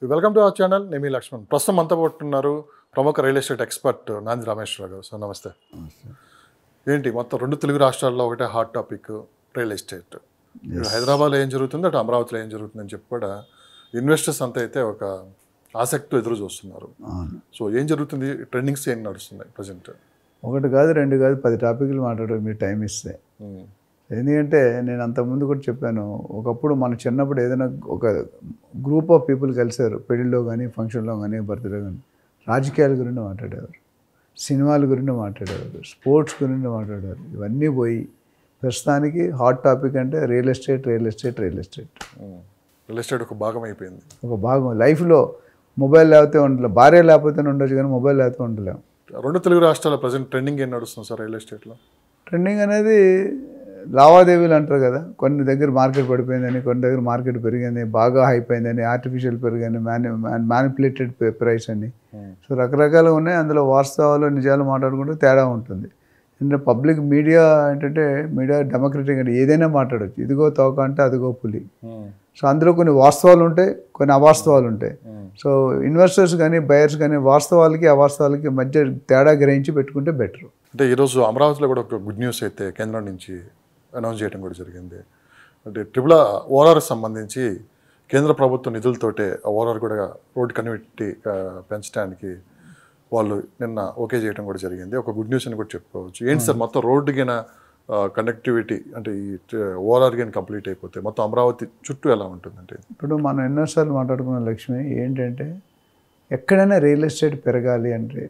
Welcome to our channel. నేను మీ లక్ష్మణ్. ప్రస్తుతం అంతా పట్టున్నారు ప్రముఖ రియల్ ఎస్టేట్ ఎక్స్పర్ట్ నాంది రామేశ్వరరావు గారు. సార్ నమస్తే. ఏంటి మొత్తం రెండు తెలుగు రాష్ట్రాల్లో ఒకటే హాట్ టాపిక్ రియల్ ఎస్టేట్. హైదరాబాద్లో ఏం జరుగుతుంది, అటు అమరావతిలో ఏం జరుగుతుందని చెప్పి కూడా ఇన్వెస్టర్స్ అంతా అయితే ఒక ఆసక్తి ఎదురు చూస్తున్నారు. సో ఏం జరుగుతుంది, ట్రెండింగ్స్ ఏం నడుస్తున్నాయి ప్రజెంట్? ఒకటి కాదు, రెండు కాదు, 10 టాపిక్లు మాట్లాడారు మీరు టైం ఇస్తే. ఎందుకంటే నేను అంతకుముందు కూడా చెప్పాను, ఒకప్పుడు మన చిన్నప్పుడు ఏదైనా ఒక గ్రూప్ ఆఫ్ పీపుల్ కలిసారు, పెళ్ళిలో కానీ ఫంక్షన్లో కానీ బర్త్డే కానీ, రాజకీయాల గురించి మాట్లాడేవారు, సినిమాల గురించి మాట్లాడేవారు, స్పోర్ట్స్ గురించి మాట్లాడేవారు. ఇవన్నీ పోయి ప్రస్తుతానికి హాట్ టాపిక్ అంటే రియల్ ఎస్టేట్. రియల్ ఎస్టేట్ ఒక భాగం అయిపోయింది, ఒక భాగం. లైఫ్లో మొబైల్ లేకపోతే ఉండలేము, భార్య లేకపోతే ఉండొచ్చు కానీ మొబైల్ లేకపోతే ఉండలేము. రెండు తెలుగు రాష్ట్రాల ప్రజెంట్ ట్రెండింగ్ ఏం నడుస్తుంది సార్ రియల్ ఎస్టేట్లో? ట్రెండింగ్ అనేది లావాదేవీలు అంటారు కదా, కొన్ని దగ్గర మార్కెట్ పడిపోయిందని, కొన్ని దగ్గర మార్కెట్ పెరిగింది, బాగా హైప్ అయిందని, ఆర్టిఫిషియల్ పెరిగింది, మ్యానిపులేటెడ్ ప్రైస్ అని. సో రకరకాలుగా ఉన్నాయి. అందులో వాస్తవాలు నిజాలు మాట్లాడుకుంటే తేడా ఉంటుంది. అంటే పబ్లిక్ మీడియా ఏంటంటే మీడియా డెమోక్రటిక్ అంటే ఏదైనా మాట్లాడవచ్చు. ఇదిగో తోక అంటే అదిగో పులి. సో అందులో కొన్ని వాస్తవాలు ఉంటాయి, కొన్ని అవాస్తవాలు ఉంటాయి. సో ఇన్వెస్టర్స్ కానీ బయర్స్ కానీ వాస్తవాలకి అవాస్తవాలకి మధ్య తేడా గ్రహించి పెట్టుకుంటే బెటర్. అంటే ఈరోజు అమరావతిలో కూడా ఒక గుడ్ న్యూస్ అయితే కేంద్రం నుంచి అనౌన్స్ చేయడం కూడా జరిగింది. అంటే ఓఆర్ఆర్ సంబంధించి కేంద్ర ప్రభుత్వ నిధులతోటే ఓఆర్ఆర్ కూడా రోడ్ కనెక్టివిటీ పెంచడానికి వాళ్ళు నిన్న ఓకే చేయడం కూడా జరిగింది. ఒక గుడ్ న్యూస్ అని కూడా చెప్పుకోవచ్చు. ఏంటి సార్ మొత్తం రోడ్డుకైనా కనెక్టివిటీ అంటే ఈ ఓఆర్ఆర్ కానీ కంప్లీట్ అయిపోతే మొత్తం అమరావతి చుట్టూ ఎలా ఉంటుందంటే? ఇప్పుడు మనం ఎన్నోసార్లు మాట్లాడుకున్న లక్ష్మి ఏంటంటే, ఎక్కడైనా రియల్ ఎస్టేట్ పెరగాలి అంటే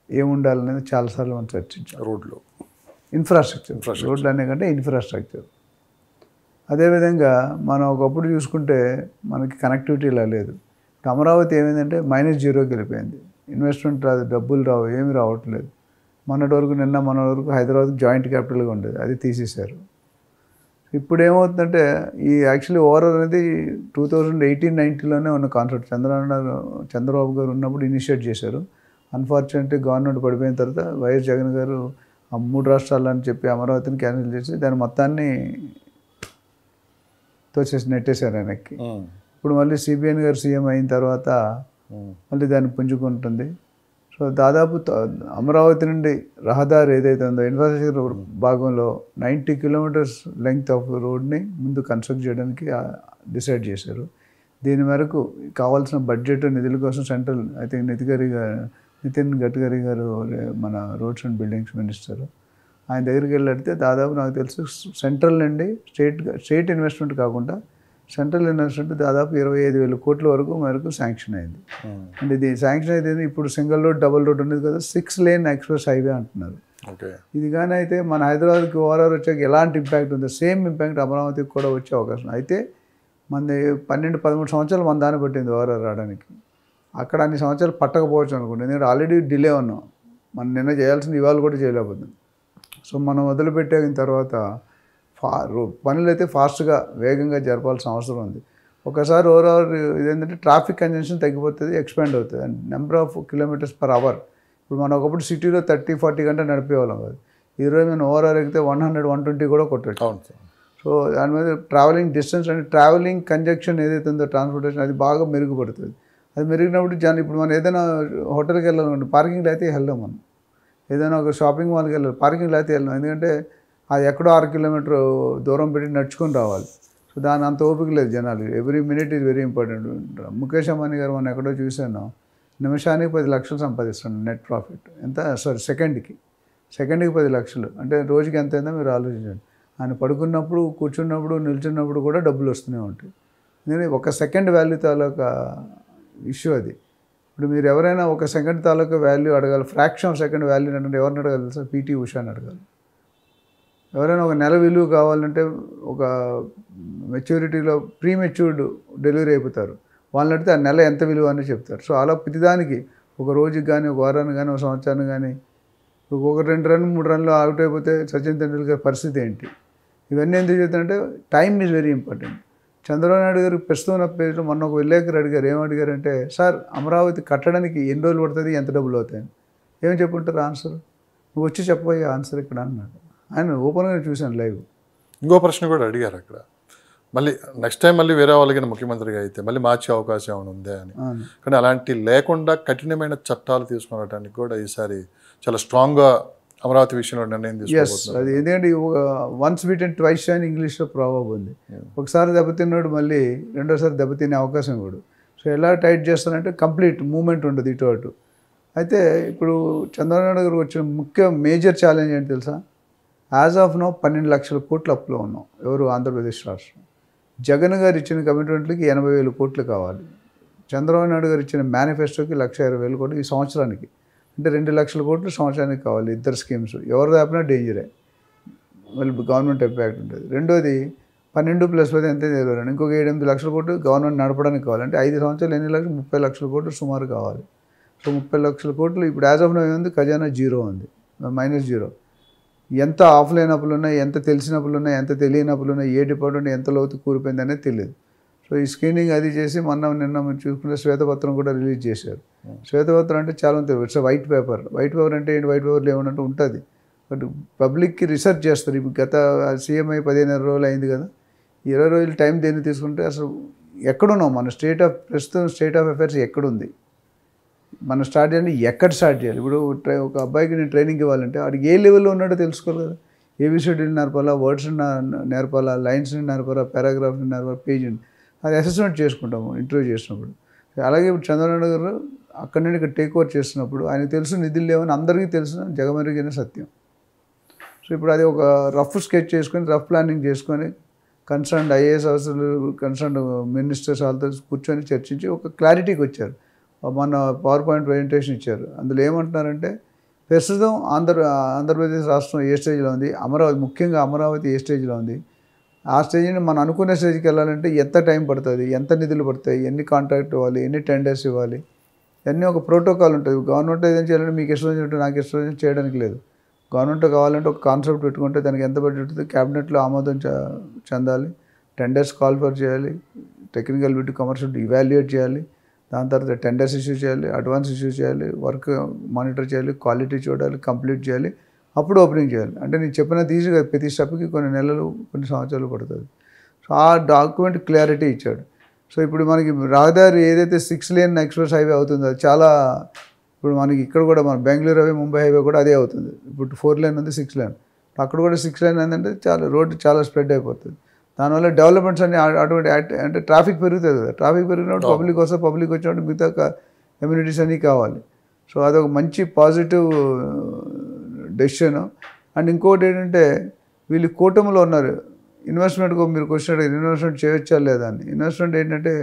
ఏముండాలనేది చాలాసార్లు మనం చర్చించాం. రోడ్లు, ఇన్ఫ్రాస్ట్రక్చర్. రోడ్లు అనే కంటే ఇన్ఫ్రాస్ట్రక్చర్. అదేవిధంగా మనం ఒకప్పుడు చూసుకుంటే మనకి కనెక్టివిటీ ఇలా లేదు. అమరావతి ఏమైందంటే -0కి వెళ్ళిపోయింది. ఇన్వెస్ట్మెంట్ రాదు, డబ్బులు రావు, ఏమి రావట్లేదు. మన వరకు హైదరాబాద్కి జాయింట్ క్యాపిటల్గా ఉండేది, అది తీసేశారు. ఇప్పుడు ఏమవుతుందంటే ఈ యాక్చువల్లీ ఓవరాల్ అనేది 2018-19లోనే ఉన్న కాన్సెప్ట్. చంద్రబాబు గారు ఉన్నప్పుడు ఇనిషియేట్ చేశారు. అన్ఫార్చునేట్లీ గవర్నమెంట్ పడిపోయిన తర్వాత వైఎస్ జగన్ గారు ఆ 3 రాష్ట్రాలు అని చెప్పి అమరావతిని క్యాన్సిల్ చేసి దాని మొత్తాన్ని నెట్టేశారు వెనక్కి. ఇప్పుడు మళ్ళీ సిబిఎన్ గారు సీఎం అయిన తర్వాత మళ్ళీ దాన్ని పుంజుకుంటుంది. సో దాదాపు అమరావతి నుండి రహదారి ఏదైతే ఉందో ఇన్ఫ్రాస్ట్రక్చర్ భాగంలో 90 కిలోమీటర్స్ లెంగ్త్ ఆఫ్ రోడ్ని ముందు కన్స్ట్రక్ట్ చేయడానికి డిసైడ్ చేశారు. దీని మేరకు కావాల్సిన బడ్జెట్ నిధుల కోసం సెంట్రల్ నితిన్ గడ్కరీ గారు మన రోడ్స్ అండ్ బిల్డింగ్స్ మినిస్టర్, ఆయన దగ్గరికి వెళ్ళడితే దాదాపు నాకు తెలుసు సెంట్రల్ నుండి స్టేట్ ఇన్వెస్ట్మెంట్ కాకుండా సెంట్రల్ ఇన్వెస్ట్మెంట్ దాదాపు 25,000 కోట్ల వరకు శాంక్షన్ అయింది. అంటే ఇది శాంక్షన్ అయితే ఇప్పుడు సింగిల్ రోడ్, డబుల్ రోడ్ ఉండేది కదా, 6 లేన్ ఎక్స్ప్రెస్ హైవే అంటున్నారు. ఇది కానీ అయితే మన హైదరాబాద్కి ఓవరాల్ వచ్చాక ఎలాంటి ఇంపాక్ట్ ఉందో సేమ్ ఇంపాక్ట్ అమరావతికి కూడా వచ్చే అవకాశం. అయితే మన 12-13 సంవత్సరాలు మన దాన్ని పట్టింది ఓవరాల్ రావడానికి. అక్కడ అన్ని సంవత్సరాలు పట్టకపోవచ్చు అనుకోండి, ఎందుకంటే ఆల్రెడీ డిలే ఉన్నాం. మనం నిన్న చేయాల్సింది ఇవాళ కూడా చేయలేకపోతుంది. సో మనం మొదలుపెట్టిన తర్వాత పనులు అయితే ఫాస్ట్గా వేగంగా జరపాల్సిన అవసరం ఉంది. ఒకసారి ఓవరాల్ ఇదేంటంటే ట్రాఫిక్ కంజెన్షన్ తగ్గిపోతుంది, ఎక్స్పాండ్ అవుతుంది. And number of kilometers per hour. ఇప్పుడు మనం ఒకప్పుడు సిటీలో 30-40 గంటలు నడిపేవాళ్ళం కాదు. ఈరోజు మేము ఓవరాల్ ఎక్కితే 100-120 కూడా కొట్టచ్చు. సో దాని మీద ట్రావెలింగ్ డిస్టెన్స్ అంటే ట్రావెలింగ్ కంజక్షన్ ఏదైతే ఉందో ట్రాన్స్పోర్టేషన్ అది బాగా మెరుగుపడుతుంది. అది మెరిగినప్పుడు ఇప్పుడు మనం ఏదైనా హోటల్కి వెళ్ళాలనుకోండి, పార్కింగ్లో అయితే వెళ్ళాం. మనం ఏదైనా ఒక షాపింగ్ మాల్కి వెళ్ళాలి, పార్కింగ్లో అయితే వెళ్ళాం. ఎందుకంటే అది ఎక్కడో 6 కిలోమీటర్ దూరం పెట్టి నడుచుకొని రావాలి. సో దాని అంత ఓపిక లేదు జనాలు. Every minute is very important. Mukesh Ambani గారు మనం ఎక్కడో చూసాను, నిమిషానికి 10 లక్షలు సంపాదిస్తున్నాడు నెట్ ప్రాఫిట్. సెకండ్కి 10 లక్షలు అంటే రోజుకి ఎంత అయిందో మీరు ఆలోచించండి. ఆయన పడుకున్నప్పుడు, కూర్చున్నప్పుడు, నిల్చున్నప్పుడు కూడా డబ్బులు వస్తూనే ఉంటాయి. ఎందుకంటే 1 సెకండ్ వాల్యూ తాలూకా ఇష్యూ అది. ఇప్పుడు మీరు ఎవరైనా 1 సెకండ్ తాలూకా వాల్యూ అడగాలి, ఫ్రాక్షన్ ఆఫ్ సెకండ్ వాల్యూ అంటే ఎవరిని అడగాలి సార్? పీటీ ఉషాని అడగాలి. ఎవరైనా 1 నెల విలువ కావాలంటే ఒక మెచ్యూరిటీలో ప్రీమెచ్యూర్డ్ డెలివరీ అయిపోతారు, వాళ్ళని అడిగితే ఆ నెల ఎంత విలువ అని చెప్తారు. సో అలా ప్రతిదానికి ఒక రోజుకి కానీ, ఒక వారానికి కానీ, ఒక సంవత్సరానికి కానీ, ఒక 2 రన్ 3 రన్లు అవుట్ అయిపోతే సచిన్ తెండూల్కర్ పరిస్థితి ఏంటి? ఇవన్నీ ఎందుకు చెప్తారంటే time is very important. Chandrababu Naidu గారు ప్రస్తుతం పేరు మొన్న ఒక విలేకరు అడిగారు, ఏమడిగారంటే, సార్ అమరావతి కట్టడానికి ఎన్ని రోజులు పడుతుంది, ఎంత డబ్బులు అవుతాయని. ఏమని చెప్పుంటారు ఆన్సర్? నువ్వు వచ్చి చెప్పబోయే ఆన్సర్ ఇక్కడ అన్నాడు. ఆయన ఓపెన్గా చూశాను లైవ్. ఇంకో ప్రశ్న కూడా అడిగారు అక్కడ, మళ్ళీ నెక్స్ట్ టైం మళ్ళీ వేరే వాళ్ళకి ముఖ్యమంత్రిగా అయితే మళ్ళీ మార్చే అవకాశం ఏమైనా ఉందే అని. అవును. కానీ అలాంటి లేకుండా కఠినమైన చట్టాలు తీసుకునడానికి కూడా ఈసారి చాలా స్ట్రాంగ్గా అమరావతి విషయంలో నిర్ణయం ఎస్, తీసుకోబోతున్నారు. అది ఎందుకంటే వన్స్ బీటెన్ ట్వైస్ షైన్ ఇంగ్లీష్లో ప్రాబ్లం ఉంది. ఒకసారి దెబ్బతిన్నాడు మళ్ళీ రెండోసారి దెబ్బతినే అవకాశం కూడా. సో ఎలా టైట్ చేస్తారంటే కంప్లీట్ మూమెంట్ ఉండదు ఇటు అటు. అయితే ఇప్పుడు చంద్రబాబు నాయుడు గారికి వచ్చిన మేజర్ ఛాలెంజ్ ఏంటి తెలుసా? యాజ్ ఆఫ్ నో 12 లక్షల కోట్ల అప్పులో ఉన్నాం. ఎవరు? ఆంధ్రప్రదేశ్ రాష్ట్రం. జగన్ గారు ఇచ్చిన కమిట్మెంట్లకి 80,000 కోట్లు కావాలి. చంద్రబాబు నాయుడు గారు ఇచ్చిన మేనిఫెస్టోకి 1,20,000 కోట్లు ఈ సంవత్సరానికి. అంటే 2 లక్షల కోట్లు సంవత్సరానికి కావాలి. ఇద్దరు స్కీమ్స్ ఎవరు దాపినా డేంజరే, మళ్ళీ గవర్నమెంట్ ఇంపాక్ట్ ఉంటుంది. రెండోది 12 + 10 ఎంత తెలియదు. ఇంకొక 7-8 లక్షల కోట్లు గవర్నమెంట్ నడపడానికి కావాలి. అంటే 5 సంవత్సరాలు ఎన్ని లక్షలు? 30 లక్షల కోట్లు సుమారు కావాలి. సో 30 లక్షల కోట్లు ఇప్పుడు యాజ్ ఆఫ్ నో ఏముంది? ఖజానా జీరో ఉంది, -0. ఎంత ఆఫ్లైన్ అప్పులు ఉన్నాయి, ఎంత తెలిసిన అప్పులు ఉన్నాయి, ఎంత తెలియని అప్పులు ఉన్నాయి, ఏ డిపార్ట్మెంట్ ఎంత లోతు కూరిపోయింది అనేది తెలియదు. సో ఈ స్క్రీనింగ్ అది చేసి నిన్న మీరు చూసుకుంటే శ్వేతపత్రం కూడా రిలీజ్ చేశారు. శ్వేతపత్రం అంటే చాలా తెలియదు. It's white paper. White paper అంటే ఏంటి? వైట్ పేపర్లో ఏమన్నట్టు ఉంటుంది, బట్ పబ్లిక్కి రిసర్చ్ చేస్తారు. ఇప్పుడు గత సీఎం అయి 15 రోజులు అయింది కదా, 20 రోజులు టైం దేన్ని తీసుకుంటే అసలు ఎక్కడున్నాం మన ప్రస్తుతం స్టేట్ ఆఫ్ అఫైర్స్ ఎక్కడుంది, మనం స్టార్ట్ చేయాలి, ఎక్కడ స్టార్ట్ చేయాలి. ఇప్పుడు ఒక అబ్బాయికి నేను ట్రైనింగ్ ఇవ్వాలంటే వాడికి ఏ లెవెల్లో ఉన్నాడో తెలుసుకోవాలి కదా. ఏబిసిడీలు నేర్పాలా, వర్డ్స్ని నేర్పాలా, లైన్స్ని నేర్పాలా, పారాగ్రాఫ్ని నేర్పాలా, పేజీని, అది అసెస్మెంట్ చేసుకుంటాము ఇంటర్వ్యూ చేసినప్పుడు. అలాగే ఇప్పుడు చంద్రబాబు గారు అక్కడి నుండి ఇక్కడ టేక్ ఓవర్ చేస్తున్నప్పుడు ఆయన తెలుసు నిధులు లేవని అందరికీ తెలుసు, జగమెరిగిన సత్యం. సో ఇప్పుడు అది ఒక రఫ్ స్కెచ్ చేసుకొని, రఫ్ ప్లానింగ్ చేసుకొని కన్సర్న్డ్ ఐఏఎస్ ఆఫీసర్లు, కన్సర్న్డ్ మినిస్టర్స్ వాళ్ళతో కూర్చొని చర్చించి ఒక క్లారిటీకి వచ్చారు. మన పవర్ పాయింట్ ప్రజెంటేషన్ ఇచ్చారు. అందులో ఏమంటున్నారంటే ప్రస్తుతం ఆంధ్రప్రదేశ్ రాష్ట్రం ఏ స్టేజ్లో ఉంది, ముఖ్యంగా అమరావతి ఏ స్టేజ్లో ఉంది, ఆ స్టేజ్ని మనం అనుకునే స్టేజ్కి వెళ్ళాలంటే ఎంత టైం పడుతుంది, ఎంత నిధులు పడతాయి, ఎన్ని కాంట్రాక్ట్ ఇవ్వాలి, ఎన్ని టెండర్స్ ఇవ్వాలి, ఇవన్నీ ఒక ప్రోటోకాల్ ఉంటుంది. గవర్నమెంట్ ఏదైనా చేయాలంటే మీకు ఇష్టం వచ్చినట్టు నాకు ఇష్టం వచ్చినట్టు చేయడానికి లేదు. గవర్నమెంట్ కావాలంటే ఒక కాన్సెప్ట్ పెట్టుకుంటే దానికి ఎంత బడ్జెట్ ఉంటుంది, క్యాబినెట్లో ఆమోదం చెందాలి, టెండర్స్ కాల్ఫర్ చేయాలి, టెక్నికల్ బిట్ కమర్షియల్ ఇవాల్యుయేట్ చేయాలి, దాని తర్వాత టెండర్స్ ఇష్యూ చేయాలి, అడ్వాన్స్ ఇష్యూ చేయాలి, వర్క్ మానిటర్ చేయాలి, క్వాలిటీ చూడాలి, కంప్లీట్ చేయాలి, అప్పుడు ఓపెనింగ్ చేయాలి. అంటే నేను చెప్పినది ఈజీగా ప్రతి స్టెప్కి కొన్ని నెలలు కొన్ని సంవత్సరాలు పడుతుంది. సో ఆ డాక్యుమెంట్ క్లారిటీ ఇచ్చాడు. సో ఇప్పుడు మనకి రహదారి ఏదైతే 6 లేన్ ఎక్స్ప్రెస్ హైవే అవుతుందో అది చాలా, ఇప్పుడు మనకి ఇక్కడ కూడా మన బెంగళూరు హైవే, ముంబై హైవే కూడా అదే అవుతుంది. ఇప్పుడు 4 లేన్ ఉంది, 6 లేన్. అక్కడ కూడా 6 లేన్ ఏంటంటే చాలా రోడ్డు చాలా స్ప్రెడ్ అయిపోతుంది. దానివల్ల డెవలప్మెంట్స్ అన్ని అటువంటి అంటే ట్రాఫిక్ పెరుగుతుంది కదా, ట్రాఫిక్ పెరిగినప్పుడు పబ్లిక్ వస్తే పబ్లిక్ వచ్చినప్పుడు మిగతా ఎమ్యూనిటీస్ అన్నీ కావాలి. సో అదొక మంచి పాజిటివ్ డెసిషన్. అండ్ ఇంకోటి ఏంటంటే వీళ్ళు కూటమిలో ఉన్నారు. ఇన్వెస్ట్మెంట్కి మీరు క్వశ్చన్ అడిగారు, ఇన్వెస్ట్మెంట్ చేయొచ్చా లేదా అని. ఇన్వెస్ట్మెంట్ ఏంటంటే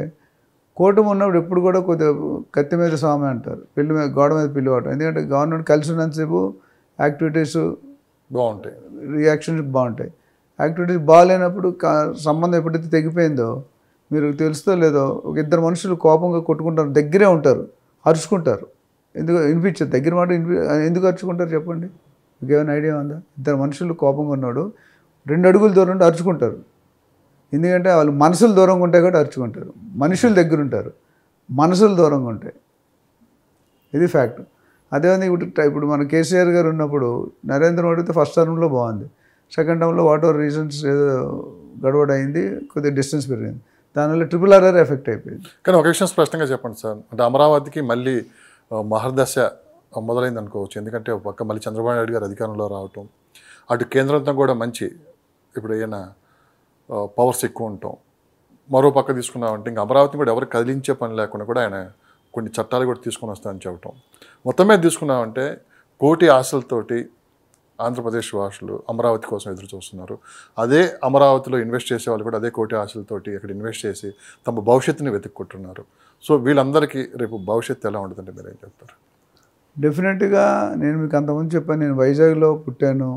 కూటమి ఉన్నప్పుడు ఎప్పుడు కూడా కొద్దిగా కత్తి మీద స్వామి అంటారు, పెళ్లి మీద గోడ మీద పిల్లి వాటం. ఎందుకంటే గవర్నమెంట్ కలిసి ఉన్నంతసేపు యాక్టివిటీస్ బాగుంటాయి, రియాక్షన్స్ బాగుంటాయి. యాక్టివిటీస్ బాగాలేనప్పుడు సంబంధం ఎప్పుడైతే తెగిపోయిందో మీరు తెలుస్తో లేదో ఒక ఇద్దరు మనుషులు కోపంగా కొట్టుకుంటారు, దగ్గరే ఉంటారు, అరుచుకుంటారు. ఎందుకు వినిపించదు దగ్గర మాట ఎందుకు అరుచుకుంటారు చెప్పండి, మీకు ఏమైనా ఐడియా ఉందా? ఇద్దరు మనుషులు కోపంగా ఉన్నాడు 2 అడుగుల దూరం ఉంటే అరుచుకుంటారు. ఎందుకంటే వాళ్ళు మనసులు దూరంగా ఉంటాయి కాబట్టి అరుచుకుంటారు. మనుషులు దగ్గర ఉంటారు, మనసులు దూరంగా ఉంటాయి. ఇది ఫ్యాక్ట్. అదేవిధంగా ఇప్పుడు మన కేసీఆర్ గారు ఉన్నప్పుడు నరేంద్ర మోడీతో ఫస్ట్ టర్మ్లో బాగుంది, సెకండ్ టర్మ్లో వాట్ ఎవర్ రీజన్స్ ఏదో గడబడ అయింది, కొద్దిగా డిస్టెన్స్ పెరిగింది, దానివల్ల RRR ఎఫెక్ట్ అయిపోయింది. కానీ ఒక విషయం స్పష్టంగా చెప్పండి సార్, అంటే అమరావతికి మళ్ళీ మహర్దశ మొదలైంది అనుకోవచ్చు. ఎందుకంటే ఒక పక్క మళ్ళీ చంద్రబాబు నాయుడు గారు అధికారంలో రావటం, అటు కేంద్రంతో కూడా మంచి ఇప్పుడు ఏమైనా పవర్స్ ఎక్కువ ఉంటాం, మరో పక్క తీసుకున్నామంటే ఇంకా అమరావతిని కూడా ఎవరు కదిలించే పని లేకుండా కూడా ఆయన కొన్ని చట్టాలు కూడా తీసుకొని వస్తాయని చెప్పటం. మొత్తం మీద తీసుకున్నామంటే కోటి ఆశలతోటి ఆంధ్రప్రదేశ్ వాసులు అమరావతి కోసం ఎదురు చూస్తున్నారు. అదే అమరావతిలో ఇన్వెస్ట్ చేసే వాళ్ళు కూడా అదే కోటి ఆశలతోటి అక్కడ ఇన్వెస్ట్ చేసి తమ భవిష్యత్తుని వెతుక్కుంటున్నారు. సో వీళ్ళందరికీ రేపు భవిష్యత్తు ఎలా ఉంటుందంటే మీరు ఏం చెప్తారు? డెఫినెట్గా నేను మీకు అంతకుముందు చెప్పాను, నేను వైజాగ్లో పుట్టాను,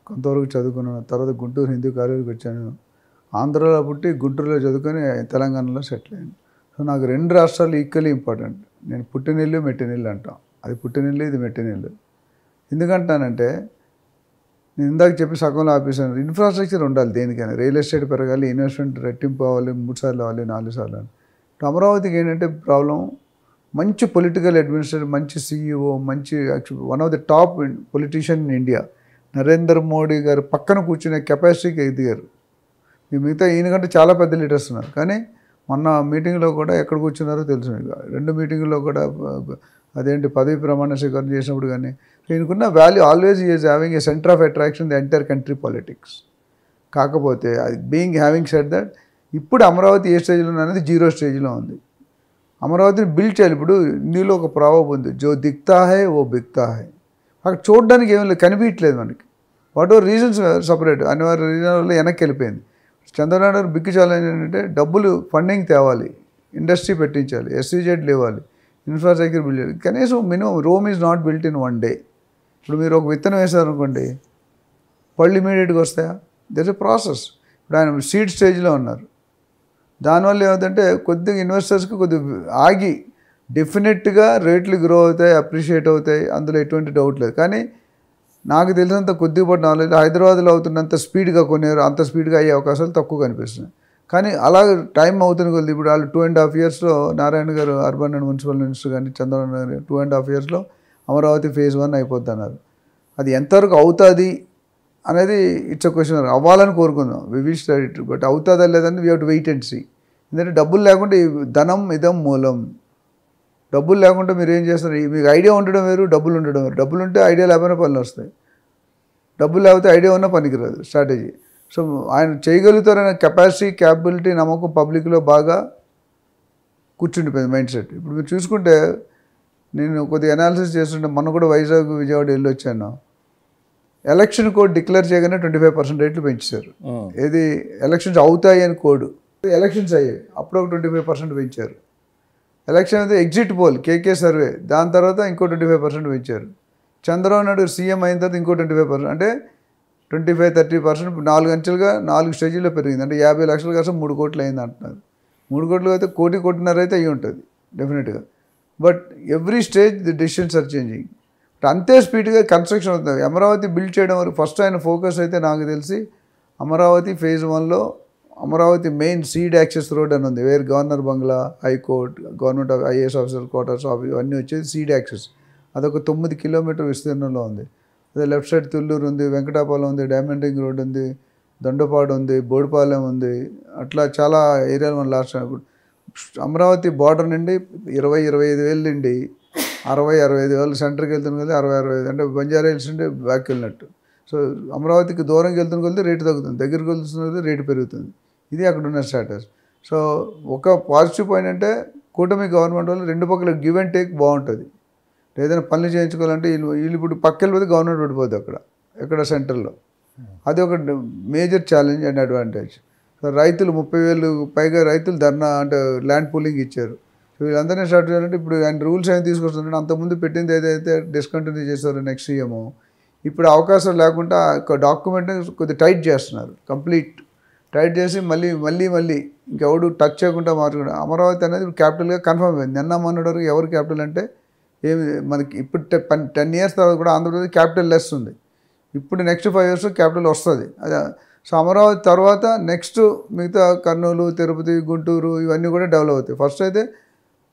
కొంతవరకు చదువుకున్నాను, తర్వాత గుంటూరు హిందూ కాలేజీకి వచ్చాను, ఆంధ్రాలో పుట్టి గుంటూరులో చదువుకొని తెలంగాణలో సెటిల్ అయ్యాను. సో నాకు 2 రాష్ట్రాలు ఈక్వల్లీ ఇంపార్టెంట్. నేను పుట్టినిల్లు మెట్టినిల్లు అంటాం, అది పుట్టినిల్లు ఇది మెట్టినిల్లు. ఎందుకంటానంటే నేను ఇందాక చెప్పి సగంలో ఆపేసాను, ఇన్ఫ్రాస్ట్రక్చర్ ఉండాలి దేనికైనా. రియల్ ఎస్టేట్ పెరగాలి, ఇన్వెస్ట్మెంట్ రెట్టింపు అవ్వాలి, 3 సార్లు అవ్వాలి, 4 సార్లు అని. అమరావతికి ఏంటంటే ప్రాబ్లం, మంచి పొలిటికల్ అడ్మినిస్ట్రేటర్, మంచి CEO, మంచి one of the top politician in India Narendra Modi గారు పక్కన కూర్చునే కెపాసిటీకి ఎదిగారు. ఈ మిగతా ఈయనకంటే చాలా పెద్ద లీడర్స్ ఉన్నారు. కానీ మొన్న మీటింగ్లో కూడా ఎక్కడ కూర్చున్నారో తెలుసు మీకు. 2 మీటింగుల్లో కూడా అదేంటి పదవి ప్రమాణ స్వీకారం చేసినప్పుడు కానీ ఈయనకున్న value always is having a centre of attraction the entire country politics. కాకపోతే అది హ్యావింగ్ సెడ్ దట్ ఇప్పుడు అమరావతి ఏ స్టేజ్లో ఉంది అనేది 0 స్టేజ్లో ఉంది. అమరావతిని బిల్డ్ చేయాలి. ఇప్పుడు ఇందులో ఒక ప్రావర్బ్ ఉంది, జో దిక్తా హై ఓ బిక్తా హై. అక్కడ చూడడానికి ఏమీ లేదు, కనిపించట్లేదు మనకి. వాట్ ఎవర్ రీజన్స్ సపరేట్ అనివార్య రీజన్ వల్ల వెనక్కి వెళ్ళిపోయింది. చంద్రబాబు నాయుడు బిగ్ ఛాలెంజ్ ఏంటంటే డబ్బులు ఫండింగ్ తేవాలి, ఇండస్ట్రీ పెట్టించాలి, SEZ లేవాలి, ఇన్ఫ్రాస్ట్రక్చర్ బిల్డ్ చేయాలి. కనీసం minimum Rome is not built in 1 day. ఇప్పుడు మీరు ఒక విత్తనం వేశారనుకోండి, పళ్ళు ఇమీడియట్గా వస్తాయా? There is a process. ఇప్పుడు ఆయన సీడ్ స్టేజ్లో ఉన్నారు. దానివల్ల ఏమవుతుందంటే కొద్దిగా ఇన్వెస్టర్స్కి కొద్దిగా ఆగి డెఫినెట్గా రేట్లు గ్రో అవుతాయి, అప్రిషియేట్ అవుతాయి, అందులో ఎటువంటి డౌట్ లేదు. కానీ నాకు తెలిసినంత కొద్దిపాటి నాలెడ్జ్ హైదరాబాద్లో అవుతున్నంత స్పీడ్గా కొనేరు అంత స్పీడ్గా అయ్యే అవకాశాలు తక్కువ కనిపిస్తున్నాయి. కానీ అలా టైం అవుతుంది కొద్ది. ఇప్పుడు వాళ్ళు 2.5 yearsలో నారాయణ గారు అర్బన్ అండ్ మున్సిపల్ మినిస్టర్ కానీ చంద్రబాబు గారు 2.5 yearsలో అమరావతి phase 1 అయిపోద్ది అన్నారు. అది ఎంతవరకు అవుతుంది అనేది ఇట్స్ అ క్వశ్చన్. అవ్వాలని కోరుకుందాం, we wish that it, but అవుతుందా లేదని we have to wait and see. ఎందుకంటే డబ్బులు లేకుంటే ధనం ఇదం మూలం. డబ్బులు లేకుండా మీరు ఏం చేస్తారు? మీకు ఐడియా ఉండడం వేరు, డబ్బులు ఉండడం వేరు. డబ్బులు ఉంటే ఐడియా లేకపోయినా పనులు వస్తాయి, డబ్బులు లేకపోతే ఐడియా ఉన్నా పనికిరాదు స్ట్రాటజీ. సో ఆయన చేయగలుగుతారనే కెపాసిటీ, క్యాపబిలిటీ, నమ్మకం పబ్లిక్లో బాగా కూర్చుండిపోయింది మైండ్ సెట్. ఇప్పుడు మీరు చూసుకుంటే నేను కొద్దిగా అనాలిసిస్ చేస్తుంటే మొన్న కూడా వైజాగ్ విజయవాడ వెళ్ళి వచ్చాను. ఎలక్షన్ కోడ్ డిక్లేర్ చేయగానే 25% రేట్లు పెంచారు. ఏది ఎలక్షన్స్ అవుతాయి అని కోడ్, ఎలక్షన్స్ అయ్యాయి అప్పుడు ఒక 25% పెంచారు. ఎలక్షన్ అయితే ఎగ్జిట్ పోల్ కేకే సర్వే, దాని తర్వాత ఇంకో 25% పెంచారు. చంద్రబాబు నాయుడు సీఎం అయిన తర్వాత ఇంకో 25%, అంటే 25-30% 4 అంచెలుగా 4 స్టేజీల్లో పెరిగింది. అంటే 50 లక్షల కోసం 3 కోట్లు అయింది అంటున్నారు. 3 కోట్లు అయితే 1.5 అయితే అయ్యి ఉంటుంది డెఫినెట్గా. But every stage the decisions are changing. అంతే స్పీడ్గా కన్స్ట్రక్షన్ అవుతుంది. అమరావతి బిల్డ్ చేయడం వరకు ఫస్ట్ ఆయన ఫోకస్ అయితే నాకు తెలిసి అమరావతి phase 1లో Amaravati main seed access road అని ఉంది, where governor bungalow, high court, government IAS officer quarters ఇవన్నీ వచ్చేది సీడ్ యాక్సెస్. అదొక 9 కిలోమీటర్ విస్తీర్ణంలో ఉంది. అదే లెఫ్ట్ సైడ్ తుళ్ళూరు ఉంది, వెంకటాపాలెం ఉంది, డైమండ్ రింగ్ రోడ్ ఉంది, దొండపాడు ఉంది, బోడిపాలెం ఉంది, అట్లా చాలా ఏరియాలు మనం లాస్ట్ అమరావతి బార్డర్ నుండి 20-25 వేలు నుండి 60-65 వేలు సెంటర్కి వెళ్తున్న కొద్దీ 60-65, అంటే బంజారా హిల్స్ నుండి బ్యాక్ వెళ్ళినట్టు. సో అమరావతికి దూరంకి వెళ్తున్న కొద్దీ రేటు తగ్గుతుంది, దగ్గరికి వెళ్తున్న కొద్దీ రేటు పెరుగుతుంది. ఇది అక్కడ ఉన్న స్టాటస్. సో ఒక పాజిటివ్ పాయింట్ అంటే కూటమి గవర్నమెంట్ వల్ల 2 పక్కల గివ్ అండ్ టేక్ బాగుంటుంది. ఏదైనా పనులు చేయించుకోవాలంటే వీళ్ళు ఇప్పుడు పక్కెళ్ళిపోతే గవర్నమెంట్ పడిపోద్ది ఎక్కడ సెంటర్లో. అది ఒక major challenge and advantage. So రైతులు 30,000 పైగా రైతులు ధర్నా అంటే ల్యాండ్ పూలింగ్ ఇచ్చారు. సో వీళ్ళందరినీ స్టార్ట్ చేయాలంటే ఇప్పుడు ఆయన రూల్స్ ఏమి తీసుకొస్తుంటే అంతకుముందు పెట్టింది ఏదైతే డిస్కంటిన్యూ చేశారో నెక్స్ట్ సీఎం, ఇప్పుడు అవకాశం లేకుండా డాక్యుమెంట్ని కొద్దిగా టైట్ చేస్తున్నారు. కంప్లీట్ టైట్ చేసి మళ్ళీ ఇంకెవడు టచ్ చేయకుండా మార్చుకుంటారు. అమరావతి అనేది క్యాపిటల్గా కన్ఫర్మ్ అయింది. నిన్న మొన్నటి ఎవరు క్యాపిటల్ అంటే ఏమి మనకి ఇప్పుడు 10 years తర్వాత కూడా ఆంధ్రప్రదేశ్ క్యాపిటల్ లెస్ ఉంది. ఇప్పుడు నెక్స్ట్ 5 years క్యాపిటల్ వస్తుంది. అదే సో అమరావతి తర్వాత నెక్స్ట్ మిగతా కర్నూలు, తిరుపతి, గుంటూరు ఇవన్నీ కూడా డెవలప్ అవుతాయి. ఫస్ట్ అయితే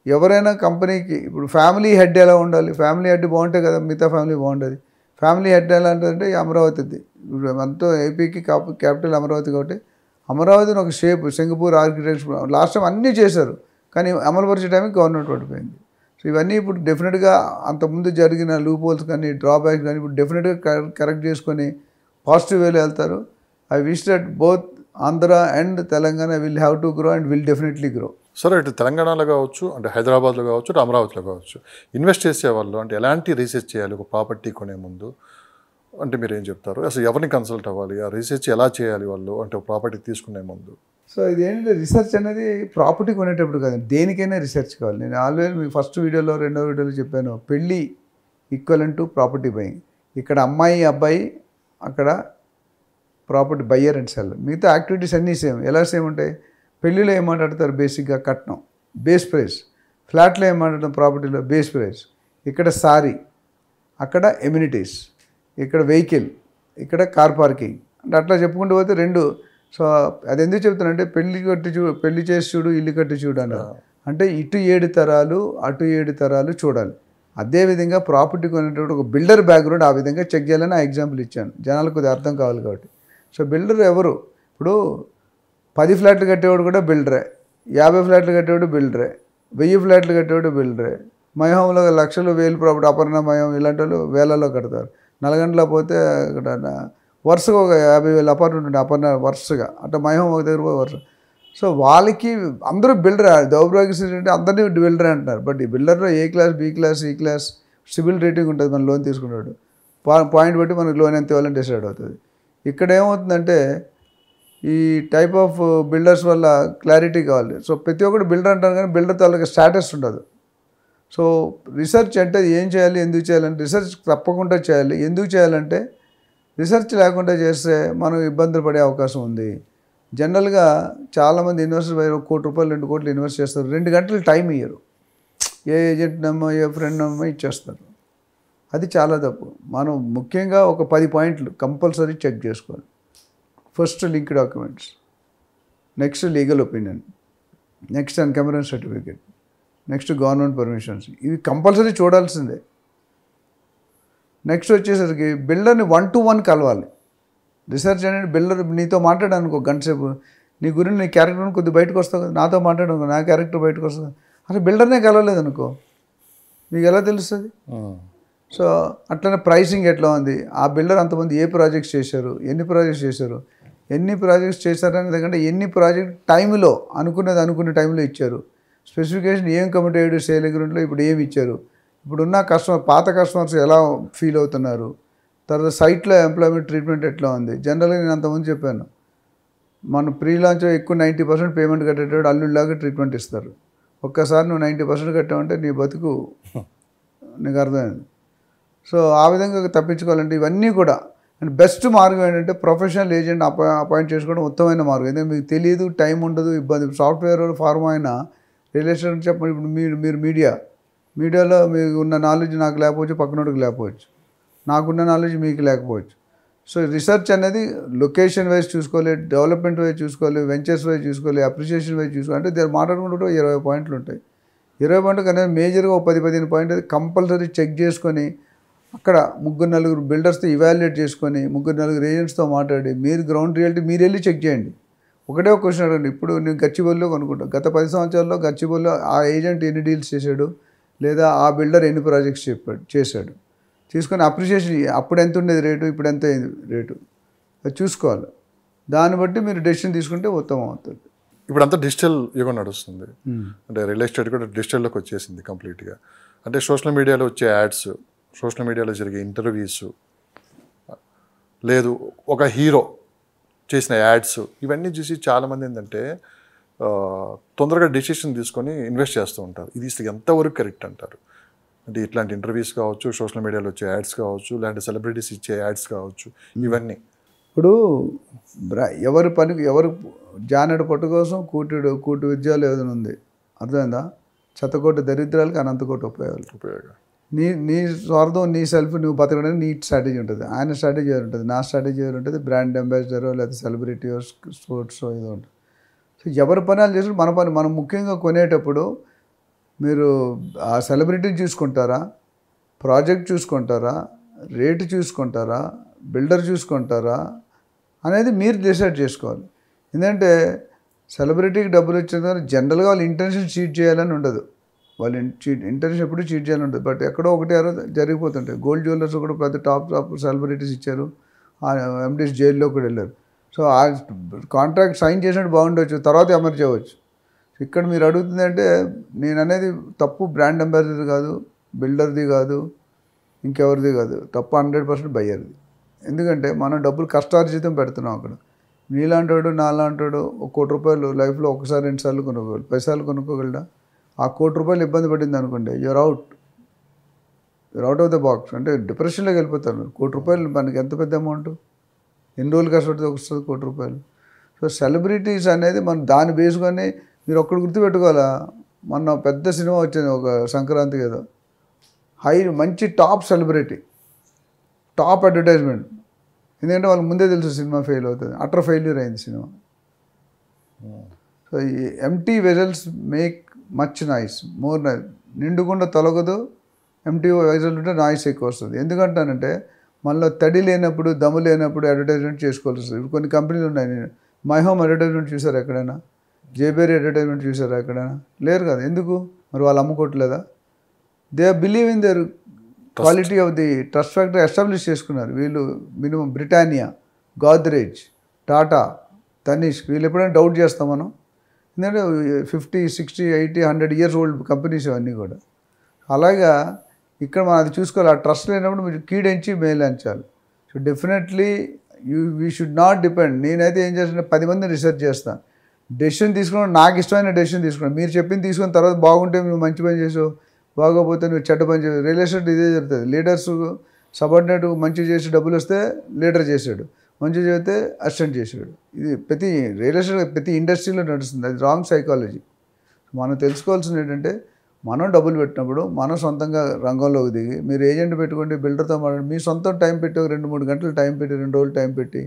ఎవరైనా కంపెనీకి ఇప్పుడు ఫ్యామిలీ హెడ్ ఎలా ఉండాలి, ఫ్యామిలీ హెడ్ బాగుంటే కదా మిగతా ఫ్యామిలీ బాగుంటుంది. ఫ్యామిలీ హెడ్ ఎలా అంటే అమరావతిది. ఇప్పుడు అంతా ఏపీకి క్యాపిటల్ అమరావతి కాబట్టి అమరావతిని ఒక shape Singapore architecture last time అన్నీ చేశారు, కానీ అమలుపరిచే టైంకి గవర్నమెంట్ పడిపోయింది. సో ఇవన్నీ ఇప్పుడు డెఫినెట్గా అంతకుముందు జరిగిన లూప్ హోల్స్ కానీ డ్రాబ్యాక్స్ కానీ ఇప్పుడు డెఫినెట్గా కరెక్ట్ చేసుకొని పాజిటివ్ వేలో వెళ్తారు. I wish that both Andhra and Telangana will have to grow and will definitely grow. సరే, ఇటు తెలంగాణలో కావచ్చు, అంటే హైదరాబాద్లో కావచ్చు, ఇటు అమరావతిలో కావచ్చు, ఇన్వెస్ట్ చేసేవాళ్ళు అంటే ఎలాంటి రీసెర్చ్ చేయాలి ఒక ప్రాపర్టీ కొనే ముందు అంటే మీరు ఏం చెప్తారు? అసలు ఎవరిని కన్సల్ట్ అవ్వాలి, ఆ రీసెర్చ్ ఎలా చేయాలి వాళ్ళు అంటే ప్రాపర్టీ తీసుకునే ముందు? సో ఇదేంటంటే రిసెర్చ్ అనేది ప్రాపర్టీ కొనేటప్పుడు కాదు, దేనికైనా రీసెర్చ్ కావాలి. నేను ఆల్వేస్ మీ ఫస్ట్ వీడియోలో 2వ వీడియోలో చెప్పాను, పెళ్ళి ఈక్వలెంట్ టు ప్రాపర్టీ బయింగ్. ఇక్కడ అమ్మాయి అబ్బాయి, అక్కడ ప్రాపర్టీ బయ్యర్ అండ్ సెల్లర్. మిగతా యాక్టివిటీస్ అన్నీ సేమ్. ఎలా సేమ్ ఉంటాయి? పెళ్ళిలో ఏం మాట్లాడతారు? బేసిక్గా కట్నం, బేస్ ప్రైస్. ఫ్లాట్లో ఏం మాట్లాడతాం? ప్రాపర్టీలో బేస్ ప్రైస్. ఇక్కడ సారీ, అక్కడ ఎమ్యూనిటీస్, ఇక్కడ వెహికల్, ఇక్కడ కార్ పార్కింగ్, అంటే అట్లా చెప్పుకుంటూ పోతే 2. సో అది ఎందుకు చెప్తానంటే పెళ్లి చేసి చూడు, ఇల్లు కట్టి చూడు అన్నారు. అంటే ఇటు 7 తరాలు, అటు 7 తరాలు చూడాలి. అదేవిధంగా ప్రాపర్టీ కొనేటప్పుడు ఒక బిల్డర్ బ్యాక్గ్రౌండ్ ఆ విధంగా చెక్ చేయాలని ఆ ఎగ్జాంపుల్ ఇచ్చాను, జనాలకు కొద్దిగా అర్థం కావాలి కాబట్టి. సో బిల్డర్ ఎవరు? ఇప్పుడు 10 ఫ్లాట్లు కట్టేవాడు కూడా బిల్డరే, 50 ఫ్లాట్లు కట్టేవాడు బిల్డరే, 1000 ఫ్లాట్లు కట్టేవాడు బిల్డరే. మై హోమ్లో లక్షలు వేలు ప్రాపర్టీ అపర్ణ మయం ఇలాంటి వాళ్ళు వేలలో కడతారు. నల్గొండలో పోతే ఇక్కడ వరుసగా ఒక 50,000 అపార్ట్మెంట్ ఉంటాయి అపర్ణ వరుసగా, అట్లా మై హోమ్ ఒక దగ్గర పోయి వరుస. సో వాళ్ళకి అందరూ బిల్డర్, దౌర్భాగ్య అంటే అందరినీ బిల్డర్ అంటున్నారు. బట్ ఈ బిల్డర్లో ఏ క్లాస్, బి క్లాస్, ఈ క్లాస్, సిబిల్ రేటింగ్ ఉంటుంది. మన లోన్ తీసుకున్నాడు పాయింట్ బట్టి మనకు లోన్ ఎంత ఇవ్వాలని డిసైడ్ అవుతుంది. ఇక్కడ ఏమవుతుందంటే ఈ టైప్ ఆఫ్ బిల్డర్స్ వల్ల క్లారిటీ కావాలి. సో ప్రతి ఒక్కరు బిల్డర్ అంటారు కానీ బిల్డర్ తాలూకా స్టాటస్ ఉండదు. సో రీసెర్చ్ అంటే ఏం చేయాలి, ఎందుకు చేయాలంటే రీసెర్చ్ తప్పకుండా చేయాలి. ఎందుకు చేయాలంటే రీసెర్చ్ లేకుండా చేస్తే మనం ఇబ్బందులు పడే అవకాశం ఉంది. జనరల్గా చాలామంది ఇన్వెస్టర్ 1 కోటి రూపాయలు 2 కోట్లు ఇన్వెస్ట్ చేస్తారు, 2 గంటలు టైం ఇయ్యరు. ఏ ఏజెంట్ నమ్మో ఏ ఫ్రెండ్ నమ్మో ఇచ్చేస్తారు. అది చాలా తప్పు. మనం ముఖ్యంగా ఒక 10 పాయింట్లు కంపల్సరీ చెక్ చేసుకోవాలి. First link documents, next legal opinion, next encumbrance certificate, next government permissions, ఇవి కంపల్సరీ చూడాల్సిందే. నెక్స్ట్ వచ్చేసరికి బిల్డర్ని 1-to-1 కలవాలి. రీసెర్చ్ అనేది బిల్డర్ నీతో మాట్లాడానుకో గంట సేపు, నీ గురించి నీ క్యారెక్టర్ కొద్దిగా బయటకు వస్తావు కదా, నాతో మాట్లాడానుకో నా క్యారెక్టర్ బయటకు వస్తుంది. అసలు బిల్డర్నే కలవలేదు అనుకో, మీకు ఎలా తెలుస్తుంది? సో అట్లనే ప్రైసింగ్ ఎట్లా ఉంది, ఆ బిల్డర్ అంతమంది ఏ ప్రాజెక్ట్స్ చేశారు, ఎన్ని ప్రాజెక్ట్స్ చేశారనే దానికంటే ఎన్ని ప్రాజెక్ట్ టైంలో అనుకునే టైంలో ఇచ్చారు, స్పెసిఫికేషన్ ఏం కమిట్ అయ్యాడు సేల్ అగ్రిమెంట్లో, ఇప్పుడు ఏమి ఇచ్చారు, ఇప్పుడున్న పాత కస్టమర్స్ ఎలా ఫీల్ అవుతున్నారు, తర్వాత సైట్లో ఎంప్లాయ్మెంట్ ట్రీట్మెంట్ ఎట్లా ఉంది. జనరల్గా నేను అంతకుముందు చెప్పాను, మన ప్రీ లాంచ్ ఎక్కువ 90% పేమెంట్ కట్టేటప్పుడు అల్లుళ్ళలాగా ట్రీట్మెంట్ ఇస్తారు. ఒక్కసారి నువ్వు 90% కట్టావంటే నీ బతుకు నీకు అర్థమైంది. సో ఆ విధంగా తప్పించుకోవాలంటే ఇవన్నీ కూడా అండ్ బెస్ట్ మార్గం ఏంటంటే ప్రొఫెషనల్ ఏజెంట్ అపాయింట్ చేసుకోవడం ఉత్తమమైన మార్గం. ఎందుకంటే మీకు తెలియదు, టైం ఉండదు, ఇబ్బంది. సాఫ్ట్వేర్ ఫార్మా అయినా రిలేషన్ చెప్పండి. ఇప్పుడు మీరు మీడియాలో మీకు ఉన్న నాలెడ్జ్ నాకు లేకపోవచ్చు, పక్కనోడికి లేకపోవచ్చు, నాకున్న నాలెడ్జ్ మీకు లేకపోవచ్చు. సో రీసెర్చ్ అనేది లొకేషన్ వైజ్ చూసుకోవాలి, డెవలప్మెంట్ వైజ్ చూసుకోవాలి, వెంచర్స్ వైజ్ చూసుకోవాలి, అప్రిషియేషన్ వైజ్ చూసుకోవాలి. అంటే దీన్ని మాట్లాడుకుంటూ 20 పాయింట్లు ఉంటాయి. 20 పాయింట్లు కానీ మేజర్గా ఒక 10-15 పాయింట్ అది కంపల్సరీ చెక్ చేసుకొని అక్కడ 3-4 బిల్డర్స్తో ఇవాల్యుయేట్ చేసుకొని 3-4 ఏజెంట్స్తో మాట్లాడి మీరు గ్రౌండ్ రియాలిటీ మీరు వెళ్ళి చెక్ చేయండి. ఒకటే ఒక క్వశ్చన్ అడగండి. ఇప్పుడు నేను గచ్చిబౌలిలో కొనుక్కుంటాను, గత 10 సంవత్సరాల్లో గచ్చిబౌలిలో ఆ ఏజెంట్ ఎన్ని డీల్స్ చేశాడు, లేదా ఆ బిల్డర్ ఎన్ని ప్రాజెక్ట్స్ చేశాడు తీసుకొని అప్రిషియేషన్ అప్పుడు ఎంత ఉండేది రేటు, ఇప్పుడు ఎంత అయింది రేటు, అది చూసుకోవాలి. దాన్ని బట్టి మీరు డెసిషన్ తీసుకుంటే ఉత్తమం అవుతుంది. ఇప్పుడు అంతా డిజిటల్ యుగం నడుస్తుంది. అంటే రియల్ ఎస్టేట్ కూడా డిజిటల్లోకి వచ్చేసింది కంప్లీట్గా. అంటే సోషల్ మీడియాలో వచ్చే యాడ్స్, సోషల్ మీడియాలో జరిగే ఇంటర్వ్యూస్, లేదు ఒక హీరో చేసిన యాడ్స్, ఇవన్నీ చూసి చాలామంది ఏంటంటే తొందరగా డెసిషన్ తీసుకొని ఇన్వెస్ట్ చేస్తూ ఉంటారు. ఇది అసలు ఎంతవరకు కరెక్ట్ అంటారు? అంటే ఇట్లాంటి ఇంటర్వ్యూస్ కావచ్చు, సోషల్ మీడియాలో వచ్చే యాడ్స్ కావచ్చు, లేదంటే సెలబ్రిటీస్ ఇచ్చే యాడ్స్ కావచ్చు, ఇవన్నీ ఇప్పుడు ఎవరు జానెడు పట్టు కోసం కూటి విద్యలు ఏదైనా ఉంది, అర్థమైందా? శతకోటి దరిద్రాలకి అనంతకోటి ఉపయోగాలు. నీ స్వార్థం, నీ సెల్ఫ్ నువ్వు బతకడానికి నీ స్ట్రాటజీ ఉంటుంది, ఆయన స్ట్రాటజీ వేరు ఉంటుంది, నా స్ట్రాటజీ వేరు ఉంటుంది, బ్రాండ్ అంబాసిడరో లేదా సెలబ్రిటీ స్పోర్ట్స్ ఏదో ఉంటుంది. సో ఎవరి పనులు చేసి మనం ముఖ్యంగా కొనేటప్పుడు మీరు ఆ సెలబ్రిటీని చూసుకుంటారా, ప్రాజెక్ట్ చూసుకుంటారా, రేటు చూసుకుంటారా, బిల్డర్ చూసుకుంటారా అనేది మీరు డిసైడ్ చేసుకోవాలి. ఎందుకంటే సెలబ్రిటీకి డబ్బులు వచ్చిన తర్వాత జనరల్గా వాళ్ళ ఇంటెన్షన్ చీట్ చేయాలని ఉండదు, వాళ్ళ ఇంటెన్షన్ ఎప్పుడు చీట్ చేయాలని ఉంటుంది. బట్ ఎక్కడో ఒకటి జరిగిపోతుంటాయి. గోల్డ్ జ్యువెలర్స్ కూడా ప్రతి టాప్ సెలబ్రిటీస్ ఇచ్చారు, ఎండీస్ జైల్లో కూడా వెళ్ళారు. సో ఆ కాంట్రాక్ట్ సైన్ చేసినట్టు బాగుండవచ్చు, తర్వాత అమలు చేయవచ్చు. ఇక్కడ మీరు అడుగుతుంది అంటే నేను అనేది తప్పు బ్రాండ్ అంబాసిడర్ కాదు, బిల్డర్ది కాదు, ఇంకెవరిది కాదు, తప్పు 100% బయ్యర్ది. ఎందుకంటే మనం డబ్బులు కష్టార్జితం పెడుతున్నాం అక్కడ. నీలాంటాడు నాలాంటాడు 1 కోటి రూపాయలు లైఫ్లో ఒకసారి 2 సార్లు కొనుక్కోగలడు, 10 సార్లు కొనుక్కోగలడా? ఆ 1 కోటి రూపాయలు ఇబ్బంది పడింది అనుకోండి, you're out of the box. అంటే డిప్రెషన్లోకి వెళ్ళిపోతారు. 1 కోటి రూపాయలు మనకి ఎంత పెద్ద అమౌంట్, ఎన్ని రోజులు కష్టపడితే వస్తుంది 1 కోటి రూపాయలు. సో సెలబ్రిటీస్ అనేది మనం దాన్ని బేసుకొని మీరు ఒక్కడు గుర్తుపెట్టుకోవాలా. మొన్న పెద్ద సినిమా వచ్చింది ఒక సంక్రాంతికి ఏదో, మంచి టాప్ సెలబ్రిటీ, టాప్ అడ్వర్టైజ్మెంట్. ఎందుకంటే వాళ్ళకి ముందే తెలుసు సినిమా ఫెయిల్ అవుతుంది, అటర్ ఫెయిల్యూర్ అయింది సినిమా. సో ఈ empty vessels make much noise, more noise. నిండుకుండా తొలగదు, ఎంటీ వెజల్ ఉంటే నాయిస్ ఎక్కువ వస్తుంది. ఎందుకంటానంటే మనలో తడి లేనప్పుడు, దమ్ము లేనప్పుడు అడ్వర్టైజ్మెంట్ చేసుకోవాల్సి వస్తుంది. ఇప్పుడు కొన్ని కంపెనీలు ఉన్నాయి, మై హోమ్ అడ్వర్టైజ్మెంట్ చూసారా ఎక్కడైనా? జేబేరీ అడ్వర్టైజ్మెంట్ చూసారా ఎక్కడైనా? లేరు కదా. ఎందుకు మరి? వాళ్ళు అమ్ముకోవట్లేదా? They believe in their quality of the trust factor establish చేసుకున్నారు వీళ్ళు. మినిమం బ్రిటానియా, గోద్రేజ్, టాటా, తనిష్క్ వీళ్ళు ఎప్పుడైనా డౌట్ చేస్తాం మనం? ఎందుకంటే 50, 60, 80, 100 years ఓల్డ్ కంపెనీస్ ఇవన్నీ కూడా. అలాగా ఇక్కడ మనం అది చూసుకోవాలి. ఆ ట్రస్ట్ లేనప్పుడు మీరు కీడెంచి మేలంచాలి. So definitely we should not depend. నేనైతే ఏం చేస్తాను, 10 మందిని రిసర్చ్ చేస్తాను. డెసిషన్ తీసుకోవడం నాకు ఇష్టమైన డెసిషన్ తీసుకోండి. మీరు చెప్పింది తీసుకున్న తర్వాత బాగుంటే నువ్వు మంచి పని చేసావు, బాగోపోతే నువ్వు చెడ్డ పని చేసావు. రియల్ ఎస్టేట్ ఇదే జరుగుతుంది. లీడర్స్ సబార్డినేట్ మంచి చేసి డబ్బులు వస్తే లీడర్ చేశాడు, మంచి చేస్తే అసిస్టెంట్ చేశాడు. ఇది ప్రతి రియల్ ఎస్టేట్ ప్రతి ఇండస్ట్రీలో నడుస్తుంది. అది రాంగ్ సైకాలజీ. మనం తెలుసుకోవాల్సింది ఏంటంటే, మనం డబ్బులు పెట్టినప్పుడు మనం సొంతంగా రంగంలోకి దిగి, మీరు ఏజెంట్ పెట్టుకోండి, బిల్డర్తో మాట్లాడి, మీ సొంతం టైం పెట్టి 2-3 గంటలు టైం పెట్టి, 2 రోజులు టైం పెట్టి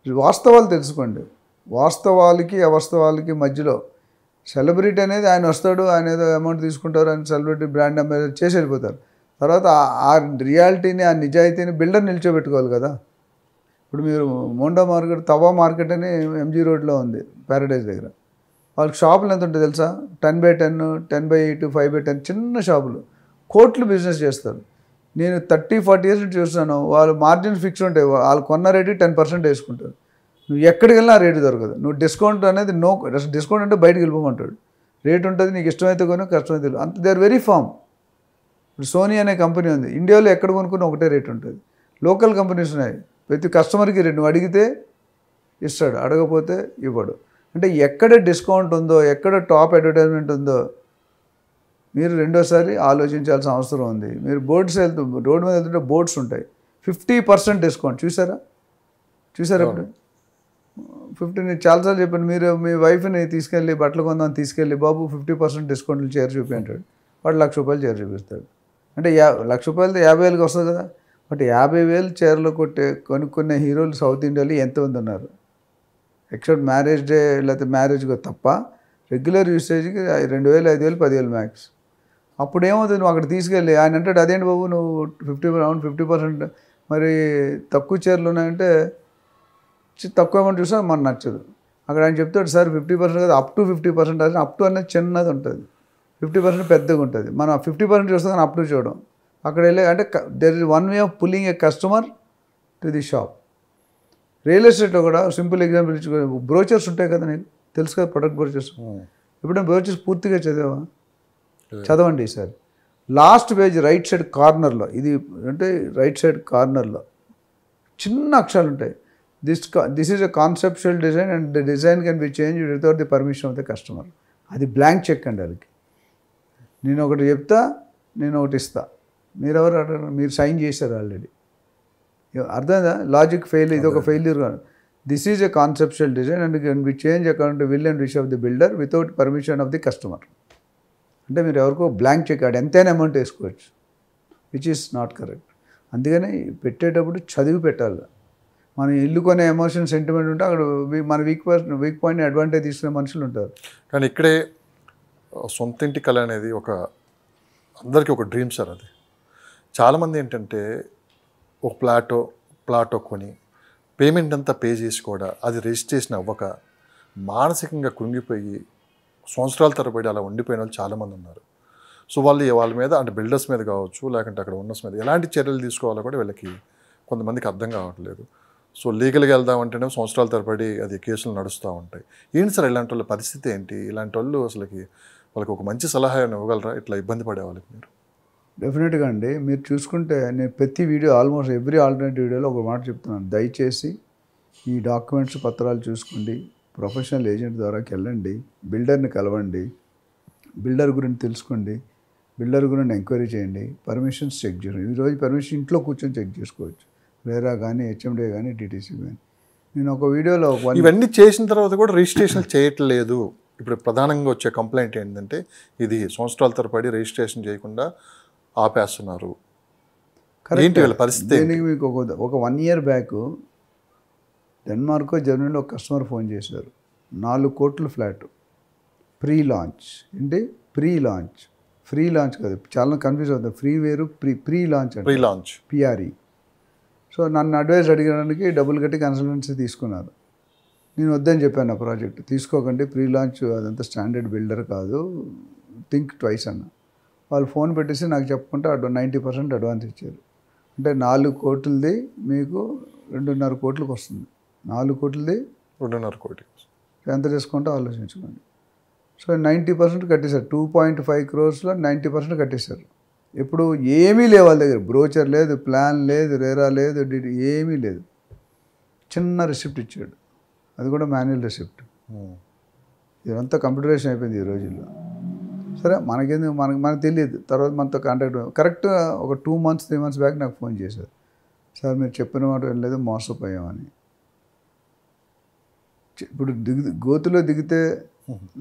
వాస్తవాలు తెలుసుకోండి. వాస్తవాలకి అవాస్తవాలకి మధ్యలో సెలబ్రిటీ అనేది ఆయన వస్తాడు, ఆయన ఏదో అమౌంట్ తీసుకుంటారు, ఆయన సెలబ్రిటీ బ్రాండ్ అంబాసిడర్ చేసి వెళ్ళిపోతారు. తర్వాత ఆ రియాలిటీని, ఆ నిజాయితీని బిల్డర్ నిల్చోబెట్టుకోవాలి కదా. ఇప్పుడు మీరు మోండా మార్కెట్, తవా మార్కెట్ అని ఎంజీ రోడ్లో ఉంది ప్యారడైజ్ దగ్గర. వాళ్ళకి షాపులు ఎంత ఉంటుంది తెలుసా? 10x10, 10x8, 5x10 చిన్న షాపులు, కోట్లు బిజినెస్ చేస్తారు. నేను 30-40 years నుంచి చూస్తాను. వాళ్ళు మార్జిన్ ఫిక్స్ ఉంటాయి. వాళ్ళు కొన్న రేటు 10% వేసుకుంటారు. నువ్వు ఎక్కడికి వెళ్ళినా ఆ రేటు దొరకదు. నువ్వు డిస్కౌంట్ అనేది డిస్కౌంట్ అంటే బయటకు వెళ్ళిపోమంటాడు. రేట్ ఉంటుంది, నీకు ఇష్టమైతే కొని, కష్టమైతే తెలియదు. అంత దే ఆర్ వెరీ ఫామ్. ఇప్పుడు సోనీ అనే కంపెనీ ఉంది. ఇండియాలో ఎక్కడ కొనుక్కున్న ఒకటే రేట్ ఉంటుంది. లోకల్ కంపెనీస్ ఉన్నాయి. ప్రతి కస్టమర్కి రేట్ నువ్వు అడిగితే ఇస్తాడు, అడగపోతే ఇవ్వడు. అంటే ఎక్కడ డిస్కౌంట్ ఉందో, ఎక్కడ టాప్ అడ్వర్టైజ్మెంట్ ఉందో మీరు రెండోసారి ఆలోచించాల్సిన అవసరం ఉంది. మీరు రోడ్డు మీద వెళ్తుంటే బోర్డ్స్ ఉంటాయి, 50% డిస్కౌంట్. చూసారా ఇప్పుడు 50? నేను చాలాసార్లు చెప్పాను. మీరు మీ వైఫ్ని తీసుకెళ్ళి బట్టలు కొందామని తీసుకెళ్ళి, బాబు 50% డిస్కౌంట్లు చీర చూపి అంటాడు. వాడు ₹1,00,000 చీర చూపిస్తాడు. అంటే ₹1,00,000 50,000కి వస్తుంది కదా. బట్ 50,000 చీరలు కొనుక్కునే హీరోలు సౌత్ ఇండియాలో ఎంతమంది ఉన్నారు? ఎక్సెప్ట్ మ్యారేజ్ డే లేకపోతే మ్యారేజ్గా తప్ప రెగ్యులర్ యూసేజ్కి 2,000, 5,000, 10,000 మ్యాక్స్. అప్పుడు ఏమవుతుంది? నువ్వు అక్కడ తీసుకెళ్ళి ఆయన అంటాడు, అదేంటి బాబు నువ్వు 50% మరి తక్కువ చీరలు ఉన్నాయంటే, తక్కువ అమౌంట్ చూసినా మనకు నచ్చదు. అక్కడ ఆయన చెప్తాడు, సార్ 50% కదా, అప్ టు 50%. అది అప్ టు అనేది చిన్నది ఉంటుంది, 50% పెద్దగా ఉంటుంది. మనం 50% చూస్తాం కానీ అప్ టు చూడడం. అక్కడ వెళ్ళే అంటే there is one way of pulling A customer to the shop. Real ఎస్టేట్లో కూడా సింపుల్ ఎగ్జాంపుల్ ఇచ్చుకో, బ్రోచర్స్ ఉంటాయి కదా, నీకు తెలుసు కదా ప్రొడక్ట్ బ్రోచర్స్. ఎప్పుడైనా బ్రోచర్స్ పూర్తిగా చదివావా? చదవండి sir. Last page right side కార్నర్లో, ఇది అంటే రైట్ సైడ్ కార్నర్లో చిన్న అక్షరాలు ఉంటాయి. This is a conceptual design and the design can be change without the permission of the customer. అది బ్లాంక్ చెక్ అండి. వాళ్ళకి నేను ఒకటి చెప్తా, నేను ఒకటి ఇస్తా, మీరెవరు అడగరు, మీరు సైన్ చేశారు ఆల్రెడీ. అర్థమైందా? లాజిక్ ఫెయిల్, ఇది ఒక failure. This is a conceptual design and can be change according to will and wish of the builder without permission of the customer. అంటే మీరు ఎవరికో బ్లాంక్ చెక్ ఆడు ఎంతైనా అమౌంట్ వేసుకోవచ్చు, విచ్ ఈస్ నాట్ కరెక్ట్. అందుకని పెట్టేటప్పుడు చదివి పెట్టాలి. మన ఇల్లు కొనే ఎమోషన్, సెంటిమెంట్ ఉంటే అక్కడ మన వీక్ పాయింట్ని అడ్వాంటేజ్ తీసుకునే మనుషులు ఉంటారు. కానీ ఇక్కడే సొంత ఇంటి కళ అనేది అందరికీ ఒక డ్రీమ్ సార్. అది చాలామంది ఏంటంటే ఒక ప్లాటో కొని పేమెంట్ అంతా పే చేసి కూడా అది రిజిస్ట్రేషన్ అవ్వక మానసికంగా కృంగిపోయి సంవత్సరాల తరబడి అలా ఉండిపోయిన వాళ్ళు చాలామంది ఉన్నారు. సో వాళ్ళ మీద అంటే బిల్డర్స్ మీద కావచ్చు, లేకుంటే అక్కడ ఉన్నస్ మీద ఎలాంటి చర్యలు తీసుకోవాలో కూడా వీళ్ళకి కొంతమందికి అర్థం కావట్లేదు. సో లీగల్గా వెళ్దామంటేనే సంవత్సరాల తరబడి అది కేసులు నడుస్తూ ఉంటాయి. ఏంటి సార్ ఇలాంటి వాళ్ళ పరిస్థితి ఏంటి? ఇలాంటి వాళ్ళు వాళ్ళకి ఒక మంచి సలహా ఇవ్వగలరా ఇట్లా ఇబ్బంది పడే వాళ్ళకి మీరు? డెఫినెట్గా అండి. మీరు చూసుకుంటే నేను ప్రతి వీడియో, ఆల్మోస్ట్ ఎవ్రీ ఆల్టర్నేటివ్ వీడియోలో ఒక మాట చెప్తున్నాను. దయచేసి ఈ డాక్యుమెంట్స్, పత్రాలు చూసుకోండి, ప్రొఫెషనల్ ఏజెంట్ ద్వారాకి వెళ్ళండి, బిల్డర్ని కలవండి, బిల్డర్ గురించి తెలుసుకోండి, బిల్డర్ గురించి ఎంక్వైరీ చేయండి, పర్మిషన్స్ చెక్ చేయండి. ఈరోజు పర్మిషన్ ఇంట్లో కూర్చొని చెక్ చేసుకోవచ్చు, వేరా కానీ, హెచ్ఎండే కానీ, టీటీసీ కానీ. నేను ఒక వీడియోలో ఇవన్నీ చేసిన తర్వాత కూడా రిజిస్ట్రేషన్ చేయట్లేదు. ఇప్పుడు ప్రధానంగా వచ్చే కంప్లైంట్ ఏంటంటే ఇది సంవత్సరాల తరబడి రిజిస్ట్రేషన్ చేయకుండా ఆపేస్తున్నారు. ఏంటి వీళ్ళ పరిస్థితి? దీనికి మీకు ఒక 1 year బ్యాక్ డెన్మార్క్, జర్మనీలో ఒక కస్టమర్ ఫోన్ చేశారు. 4 కోట్ల ఫ్లాట్ ప్రీ లాంచ్. ఏంటి ఫ్రీ లాంచ్ కాదు, చాలా కన్ఫ్యూజ్ అవుతుంది. ఫ్రీ వేరు, ప్రీ లాంచ్ అంటే పిఆర్ఈ. సో నన్ను అడ్వైస్ అడిగడానికి డబ్బులు కట్టి కన్సల్టెన్సీ తీసుకున్నారు. నేను వద్దని చెప్పాను ఆ ప్రాజెక్ట్ తీసుకోకండి, ప్రీ లాంచ్ అదంతా స్టాండర్డ్ బిల్డర్ కాదు, థింక్ ట్వైస్ అన్న. వాళ్ళు ఫోన్ పెట్టేసి నాకు చెప్పుకుంటే 90% అడ్వాన్స్ ఇచ్చారు. అంటే 4 కోట్లది మీకు 2.5 కోట్లకు వస్తుంది. 4 కోట్లది 2.5 కోటి. ఎంత చేసుకుంటే ఆలోచించుకోండి. సో 90% కట్టేశారు. 2.5 crores-లో 90% కట్టేశారు. ఇప్పుడు ఏమీ లేవు వాళ్ళ దగ్గర, బ్రోచర్ లేదు, ప్లాన్ లేదు, రేరా లేదు, ఏమీ లేదు. చిన్న రిసిప్ట్ ఇచ్చాడు, అది కూడా మాన్యువల్ రిసిప్ట్. ఇదంతా కంప్యూటరైజేషన్ అయిపోయింది ఈ రోజుల్లో. సరే మనకేందుకు, మనకు తెలియదు. తర్వాత మనతో కాంటాక్ట్ కరెక్ట్ ఒక 2 months 3 months బ్యాక్ నాకు ఫోన్ చేశారు, సార్ మీరు చెప్పిన మాట వెళ్ళలేదు, మోసపోయామని. ఇప్పుడు గోతులో దిగితే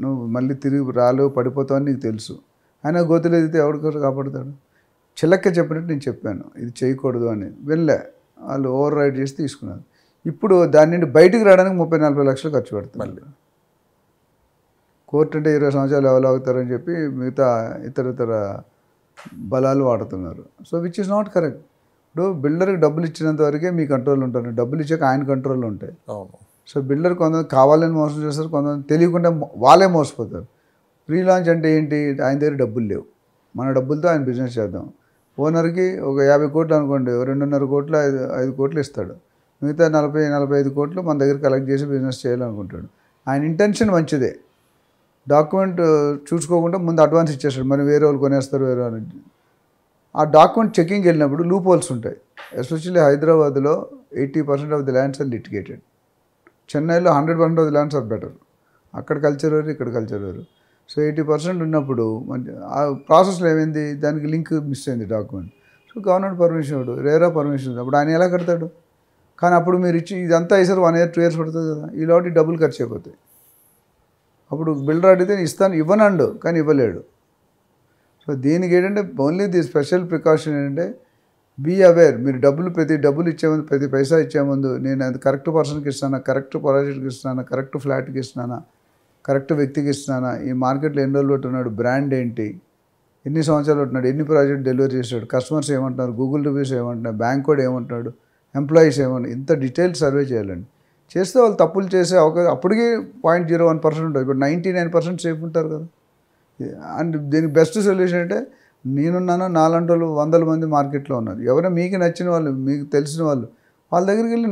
నువ్వు మళ్ళీ తిరిగి రాలేవు, పడిపోతావు అని నీకు తెలుసు. అయినా గోతులో దిగితే ఎవరికోసం కాపాడుతాడు? చిలక్క చెప్పినట్టు నేను చెప్పాను ఇది చేయకూడదు అని, వెళ్ళా. వాళ్ళు ఓవర్ రైడ్ చేసి తీసుకున్నారు. ఇప్పుడు దాని నుండి బయటకు రావడానికి 30-40 లక్షలు ఖర్చు పెడతారు. కోర్టు అంటే 20 సంవత్సరాలు ఎవరు అవుతారని చెప్పి మిగతా ఇతర బలాలు వాడుతున్నారు. So which is not correct. ఇప్పుడు బిల్డర్కి డబ్బులు ఇచ్చినంత వరకే మీ కంట్రోల్ ఉంటారు, డబ్బులు ఇచ్చాక ఆయన కంట్రోల్లో ఉంటాయి. సో బిల్డర్ కొంతమంది కావాలని మోసం చేస్తారు, కొంతమంది తెలియకుండా వాళ్ళే మోసపోతారు. ప్రీ లాంచ్ అంటే ఏంటి? ఆయన దగ్గర డబ్బులు లేవు, మన డబ్బులతో ఆయన బిజినెస్ చేద్దాం. ఓనర్కి ఒక 50 కోట్లు అనుకోండి, 2.5 కోట్లు 5 కోట్లు ఇస్తాడు, మిగతా 40-45 కోట్లు మన దగ్గర కలెక్ట్ చేసి బిజినెస్ చేయాలనుకుంటాడు. ఆయన ఇంటెన్షన్ మంచిదే, డాక్యుమెంట్ చూసుకోకుండా ముందు అడ్వాన్స్ ఇచ్చేస్తాడు, మరి వేరే వాళ్ళు కొనేస్తారు వేరే వాళ్ళు. ఆ డాక్యుమెంట్ చెకింగ్కి వెళ్ళినప్పుడు లూప్ హోల్స్ ఉంటాయి. ఎస్పెషల్లీ హైదరాబాద్లో 80% of the lands are litigated. చెన్నైలో 100% of the lands are better. అక్కడ కల్చర్ వేరు, ఇక్కడ కల్చర్ వేరు. సో 80% ఉన్నప్పుడు ఆ ప్రాసెస్లో ఏమైంది, దానికి లింక్ మిస్ అయింది డాక్యుమెంట్. సో గవర్నమెంట్ పర్మిషన్ ఇవ్వడు, రేరా పర్మిషన్, అప్పుడు ఆయన ఎలా కడతాడు? కానీ అప్పుడు మీరు ఇచ్చి ఇదంతా వేసారు 1 year 2 years పడుతుంది కదా, ఈ లోటు డబ్బులు ఖర్చు అయిపోతాయి. అప్పుడు బిల్డర్ అడిగితే ఇవ్వనండు, కానీ ఇవ్వలేడు. సో దీనికి ఏంటంటే ఓన్లీ ది స్పెషల్ ప్రికాషన్ ఏంటంటే బీ అవేర్. మీరు డబ్బులు ఇచ్చే ముందు, ప్రతి పైసా ఇచ్చే ముందు నేను అది కరెక్ట్ పర్సన్కి ఇస్తానా, కరెక్ట్ ప్రాజెక్ట్కి ఇస్తున్నానా, కరెక్ట్ ఫ్లాట్కి ఇస్తున్నానా, కరెక్ట్ వ్యక్తికి ఇస్తున్నానా, ఈ మార్కెట్లో ఎన్ని రోజులు పెట్టున్నాడు, బ్రాండ్ ఏంటి, ఎన్ని సంవత్సరాలు ఉంటున్నాడు, ఎన్ని ప్రాజెక్ట్ డెలివరీ చేస్తాడు, కస్టమర్స్ ఏమంటున్నారు, గూగుల్ రివ్యూస్ ఏమంటున్నారు, బ్యాంక్ కూడా ఏమంటున్నాడు, ఎంప్లాయీస్ ఏమంటున్నారు, ఇంత డీటెయిల్ సర్వే చేయాలండి. చేస్తే వాళ్ళు తప్పులు చేసే అవకాశం అప్పటికి 0.01% ఉంటుంది. ఇప్పుడు 99% సేఫ్ ఉంటారు కదా. అండ్ దీనికి బెస్ట్ సొల్యూషన్ అంటే నేనున్నాను, నాలాంటి వాళ్ళు 100 మంది మార్కెట్లో ఉన్నారు. ఎవరైనా మీకు నచ్చిన వాళ్ళు, మీకు తెలిసిన వాళ్ళు, వాళ్ళ దగ్గరికి వెళ్ళి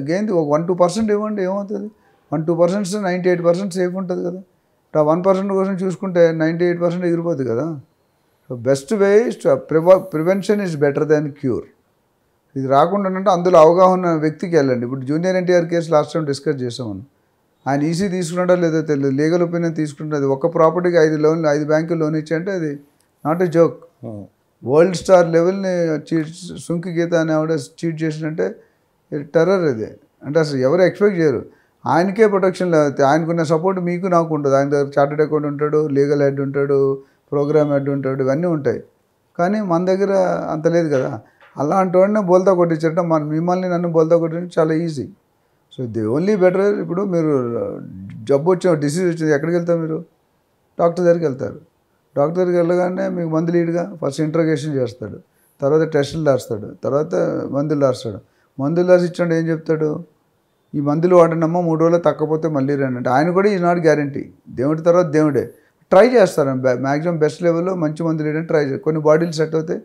గేంది ఒక 1-2% ఇవ్వండి, ఏమవుతుంది? 1-2% 98% సేఫ్ ఉంటుంది కదా. ఆ 1% కోసం చూసుకుంటే 98% ఎగిరిపోతుంది కదా. So best way is prevention is better than cure. ఇది రాకుండా అంటే అందులో అవగాహన వ్యక్తికి వెళ్ళండి. ఇప్పుడు junior NTR case last time discuss చేసామని, ఆయన ఈసీ తీసుకున్నాడో లేదో తెలియదు, లీగల్ ఒపీనియన్ తీసుకుంటుంది. ఒక ప్రాపర్టీకి 5 బ్యాంకులు లోన్ ఇచ్చాయంటే అది not a joke. World star లెవెల్ని సుంకి గీత అనే ఆవిడ చీట్ చేసినంటే టెర్రర్ ఇది. అంటే అసలు ఎవరు ఎక్స్పెక్ట్ చేయరు. ఆయనకే ప్రొటెక్షన్ లేకపోతే ఆయనకున్న సపోర్ట్ మీకు నాకు ఉంటుంది. ఆయన దగ్గర చార్టెడ్ అకౌంట్ ఉంటాడు, లీగల్ హెడ్ ఉంటాడు, ప్రోగ్రామ్ హెడ్ ఉంటాడు, ఇవన్నీ ఉంటాయి. కానీ మన దగ్గర అంత లేదు కదా. అలాంటి వాడిని బోల్తా కొట్టించడం, మిమ్మల్ని నన్ను బోల్తా కొట్టించడం చాలా easy. So the only better. ఇప్పుడు మీరు జబ్బు వచ్చిన డిసీజ్ వచ్చింది, ఎక్కడికి వెళ్తారు మీరు? డాక్టర్ దగ్గరికి వెళ్తారు. డాక్టర్ దగ్గరికి వెళ్ళగానే మీకు మందులు లీడ్గా ఫస్ట్ ఇంట్రోగేషన్ చేస్తాడు, తర్వాత టెస్టులు రాస్తాడు, తర్వాత మందులు రాస్తాడు. మందులు రాసి ఇచ్చాడు ఏం చెప్తాడు? ఈ మందులు వాడినమ్మా 3 రోజులు తగ్గకపోతే మళ్ళీ రండి అంటే. ఆయన కూడా ఈజ్ నాట్ గ్యారంటీ. దేవుడి తర్వాత దేవుడే. ట్రై చేస్తారు మ్యాక్సిమం బెస్ట్ లెవెల్లో మంచి మందులు వేయడానికి ట్రై చేస్తారు. కొన్ని బాడీలు సెట్ అవుతాయి,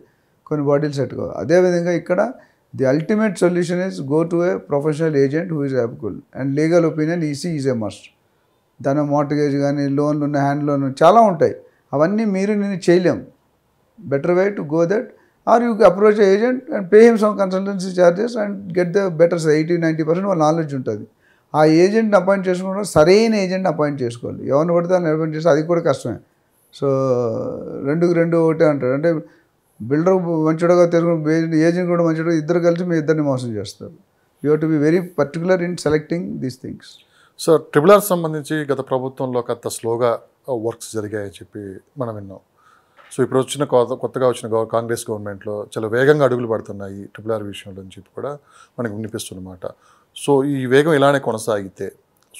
కొన్ని బాడీలు సెట్ కావు. అదేవిధంగా ఇక్కడ the ultimate solution is go to a professional agent who is యాప్కుల్ and legal opinion is a must. దాని మార్టిగేజ్ కానీ, లోన్లు ఉన్న హ్యాండ్ లోన్ చాలా ఉంటాయి. అవన్నీ నేను చేయలేం. Better way to go that are you approach agent and pay him some consultancy charges and get the better 80-90% వాళ్ళ నాలెడ్జ్ ఉంటుంది. ఆ ఏజెంట్ని అపాయింట్ చేసుకుంటే సరైన ఏజెంట్ని అపాయింట్ చేసుకోవాలి. ఎవరిని పడితే వాళ్ళని అపాయింట్ చేస్తే అది కూడా కష్టమే. సో 2 ఒకటే అంటాడు. అంటే బిల్డర్ మంచిగా తెలుగు ఏజెంట్ కూడా మంచిగా, ఇద్దరు కలిసి మీ ఇద్దరిని మోసం చేస్తారు. You have to be very particular in selecting these things. Sir triple సంబంధించి గత ప్రభుత్వంలో కాస్త స్లోగా వర్క్స్ జరిగాయని చెప్పి మనం విన్నాం. సో ఇప్పుడు కొత్తగా వచ్చిన కాంగ్రెస్ గవర్నమెంట్లో చాలా వేగంగా అడుగులు పడుతున్నాయి ట్రిపుల్ ఆర్ విషయంలో అని చెప్పి కూడా మనకు వినిపిస్తున్నమాట. సో ఈ వేగం ఇలానే కొనసాగితే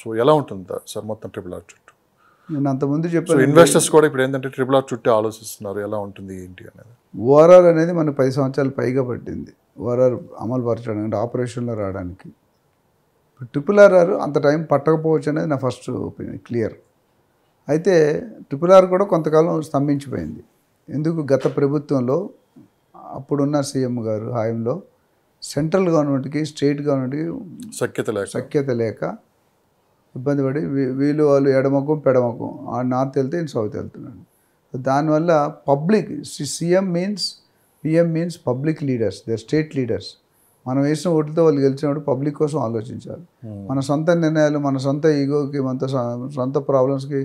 సో ఎలా ఉంటుంది సార్ మొత్తం ట్రిపుల్ ఆర్ చుట్టూ? నేను అంతకుముందు చెప్పాను, ఇన్వెస్టర్స్ కూడా ఇప్పుడు ఏంటంటే ట్రిపుల్ ఆర్ చుట్టూ ఆలోచిస్తున్నారు, ఎలా ఉంటుంది ఏంటి అనేది. ఓఆర్ఆర్ అనేది మనకు 10 సంవత్సరాలు పైగా పట్టింది ఓఆర్ఆర్ అమలు పరచడానికి, అంటే ఆపరేషన్లో రావడానికి. RRR అంత టైం పట్టకపోవచ్చు అనేది నా ఫస్ట్ ఒపీనియన్, క్లియర్. అయితే RRR కూడా కొంతకాలం స్తంభించిపోయింది. ఎందుకు? గత ప్రభుత్వంలో అప్పుడున్న సీఎం గారు హాయంలో సెంట్రల్ గవర్నమెంట్కి స్టేట్ గవర్నమెంట్కి సఖ్యత లేక ఇబ్బంది పడి వీళ్ళు వాళ్ళు ఎడమకం పెడమకం, ఆ నార్త్ వెళ్తే నేను సౌత్ వెళ్తున్నాను. దానివల్ల public, PM means public leaders, they state leaders. మనం వేసిన ఓట్లతో వాళ్ళు గెలిచినప్పుడు పబ్లిక్ కోసం ఆలోచించాలి. మన సొంత నిర్ణయాలు, మన సొంత ఈగోకి, మన సొంత ప్రాబ్లమ్స్కి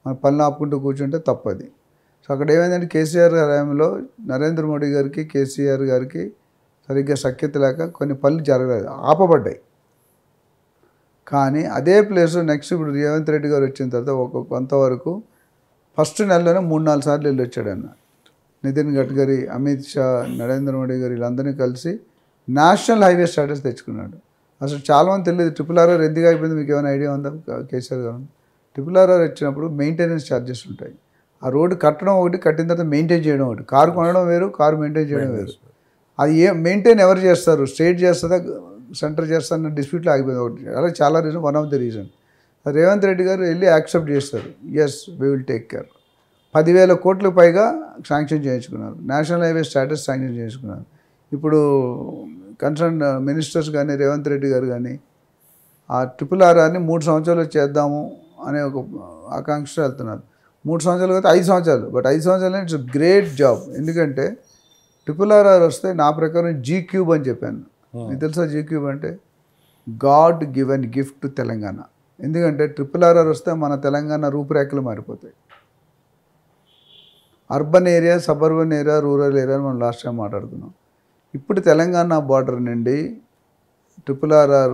మన పనులు ఆపుకుంటూ కూర్చుంటే తప్పది. సో అక్కడ ఏమైందంటే కేసీఆర్ హయాంలో నరేంద్ర మోడీ గారికి, కేసీఆర్ గారికి సరిగ్గా సఖ్యత లేక కొన్ని పనులు జరగలేదు, ఆపబడ్డాయి. కానీ అదే ప్లేస్ నెక్స్ట్ ఇప్పుడు రేవంత్ రెడ్డి గారు వచ్చిన తర్వాత కొంతవరకు ఫస్ట్ నెలలోనే 3-4 సార్లు వెళ్ళి వచ్చాడు అన్న. నితిన్ గడ్కరీ, అమిత్ షా, నరేంద్ర మోడీ గారు వీళ్ళందరినీ కలిసి నేషనల్ హైవే స్టేటస్ తెచ్చుకున్నాడు. అసలు చాలామంది తెలియదు RRR ఎందుకు అయిపోయింది, మీకు ఏమైనా ఐడియా ఉందా? కేసీఆర్ గారు RRR వచ్చినప్పుడు మెయింటెనెన్స్ ఛార్జెస్ ఉంటాయి. ఆ రోడ్డు కట్టడం ఒకటి, కట్టిన తర్వాత మెయింటైన్ చేయడం ఒకటి. కారు కొనడం వేరు, కారు మెయింటైన్ చేయడం వేరు. అది మెయింటైన్ ఎవరు చేస్తారు? స్టేట్ చేస్తుందా, సెంటర్ చేస్తారన్న డిస్ప్యూట్లో ఆగిపోయింది ఒకటి. అలా చాలా reason, one of the reason. Revanth Reddy garu వెళ్ళి యాక్సెప్ట్ చేస్తారు, yes we will take care. 10,000 కోట్లకు పైగా శాంక్షన్ చేయించుకున్నారు, నేషనల్ హైవే స్టేటస్ శాంక్షన్ చేయించుకున్నారు. ఇప్పుడు కన్సర్న్ మినిస్టర్స్ కానీ రేవంత్ రెడ్డి గారు కానీ ఆ RRRని 3 సంవత్సరాలు చేద్దాము అనే ఒక ఆకాంక్ష వెళ్తున్నారు. 3 సంవత్సరాలు కాదు, 5 సంవత్సరాలు. బట్ 5 సంవత్సరాలు ఇట్స్ గ్రేట్ జాబ్. ఎందుకంటే RRR వస్తే నా ప్రకారం G³ అని చెప్పాను. మీకు తెలుసా G³ అంటే? God given gift to Telangana. ఎందుకంటే RRR వస్తే మన తెలంగాణ రూపురేఖలు మారిపోతాయి. Urban area, suburban area, rural area మనం లాస్ట్ టైం మాట్లాడుకున్నాం. ఇప్పుడు తెలంగాణ బార్డర్ నుండి RRR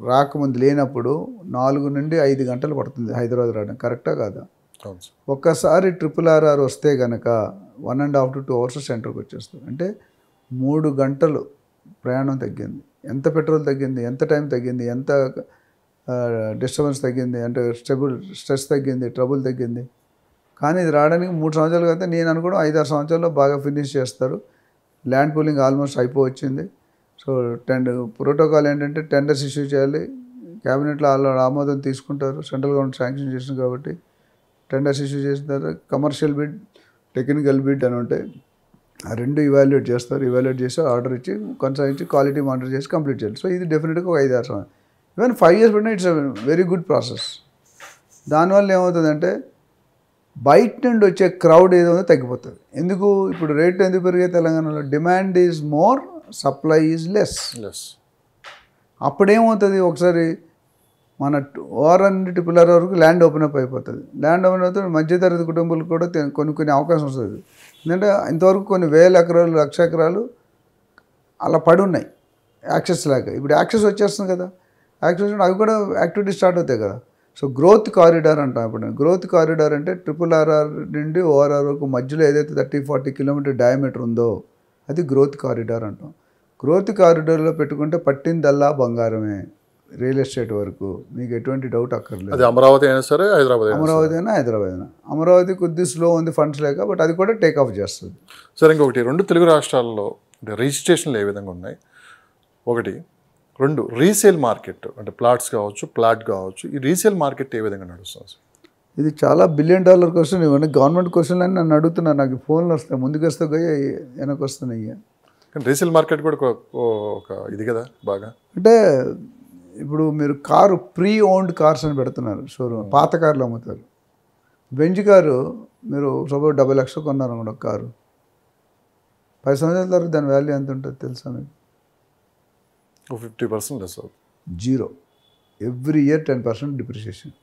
రాకముందు లేనప్పుడు 4 నుండి 5 గంటలు పడుతుంది హైదరాబాద్ రావడం. కరెక్టా కాదా? ఒక్కసారి RRR వస్తే కనుక 1.5 to 2 hours సెంటర్కి వచ్చేస్తుంది. అంటే 3 గంటలు ప్రయాణం తగ్గింది. ఎంత పెట్రోల్ తగ్గింది, ఎంత టైం తగ్గింది, ఎంత డిస్టర్బెన్స్ తగ్గింది, అంటే స్ట్రెస్ తగ్గింది, ట్రబుల్ తగ్గింది. కానీ ఇది రావడానికి 3 సంవత్సరాలు కదా. నేను అనుకోవడం 5-6 సంవత్సరాల్లో బాగా ఫినిష్ చేస్తారు. ల్యాండ్ పూలింగ్ ఆల్మోస్ట్ అయిపోవచ్చింది. సో ప్రోటోకాల్ ఏంటంటే టెండర్స్ ఇష్యూ చేయాలి, క్యాబినెట్లో ఆమోదం తీసుకుంటారు, సెంట్రల్ గవర్నమెంట్ శాంక్షన్ చేసింది కాబట్టి టెండర్స్ ఇష్యూ చేసిన తర్వాత కమర్షియల్ బిడ్, టెక్నికల్ బిడ్ అని ఉంటాయి. ఆ 2 ఇవాల్యుయేట్ చేస్తారు. ఇవాల్యుయేట్ చేసి ఆర్డర్ ఇచ్చి కొనసాగించి క్వాలిటీ మానిటర్ చేసి కంప్లీట్ చేయాలి. సో ఇది డెఫినెట్గా ఒక 5-6 సంవత్సరాలు, ఈవెన్ 5 years పడినా ఇట్స్ వెరీ గుడ్ ప్రాసెస్. దానివల్ల ఏమవుతుందంటే బయట నుండి వచ్చే క్రౌడ్ ఏదో తగ్గిపోతుంది. ఎందుకు? ఇప్పుడు రేట్లు ఎందుకు పెరిగాయి తెలంగాణలో? Demand is more, supply is less. అప్పుడేమవుతుంది, ఒకసారి మన ఓఆర్ఆర్ నుండి RRR వరకు ల్యాండ్ ఓపెన్ అప్ అయిపోతుంది. ల్యాండ్ ఓపెన్ అవుతుంది, మధ్యతరగతి కుటుంబాలకు కూడా కొన్ని అవకాశం వస్తుంది. ఎందుకంటే ఇంతవరకు కొన్ని 1000 ఎకరాలు, 1,00,000 ఎకరాలు అలా పడి ఉన్నాయి యాక్సెస్ లేక. ఇప్పుడు యాక్సెస్ వచ్చేస్తుంది కదా. యాక్సెస్ అవి కూడా యాక్టివిటీ స్టార్ట్ అవుతాయి కదా. సో గ్రోత్ కారిడార్ అంటాం. ఇప్పుడు గ్రోత్ కారిడార్ అంటే RRR నుండి ఓఆర్ఆర్ వరకు మధ్యలో ఏదైతే 30-40 కిలోమీటర్ డయామీటర్ ఉందో అది గ్రోత్ కారిడార్ అంటాం. గ్రోత్ కారిడార్లో పెట్టుకుంటే పట్టిందల్లా బంగారమే. రియల్ ఎస్టేట్ వరకు మీకు ఎటువంటి డౌట్ అక్కర్లేదు. అది అమరావతి అయినా సరే, హైదరాబాద్ అయినా హైదరాబాద్ అయినా. అమరావతి కొద్ది స్లో ఉంది ఫండ్స్ లేక, బట్ అది కూడా టేక్ ఆఫ్ చేస్తుంది. సరే, ఇంకొకటి 2 తెలుగు రాష్ట్రాల్లో రిజిస్ట్రేషన్లు ఏ విధంగా ఉన్నాయి? 1, 2 రీసేల్ మార్కెట్ అంటే ప్లాట్స్ కావచ్చు, ప్లాట్ కావచ్చు, ఈ రీసేల్ మార్కెట్ ఏ విధంగా నడుస్తుంది? ఇది చాలా $1 బిలియన్ క్వశ్చన్. ఇవన్నీ గవర్నమెంట్ క్వశ్చన్లు అని నన్ను అడుగుతున్నారు. నాకు ఫోన్లు వస్తాయి, ముందుకు వస్తే వెనక్కి వస్తున్నాయి. కానీ రీసేల్ మార్కెట్ కూడా ఒక ఇది కదా బాగా. అంటే ఇప్పుడు మీరు కారు ప్రీ ఓన్డ్ కార్స్ అని పెడుతున్నారు షోరూమ్, పాత కార్లు అమ్ముతారు. బెంజ్ కారు మీరు సపోజ్ 70 లక్షలు కొన్నారు అన్నమాట. ఒక కారు 10 సంవత్సరాల తర్వాత దాని వాల్యూ ఎంత ఉంటుంది తెలుసా మీకు? 50% లెస్ అవుతుంది. 0 ఎవ్రీ ఇయర్ 10% డిప్రిషియేషన్.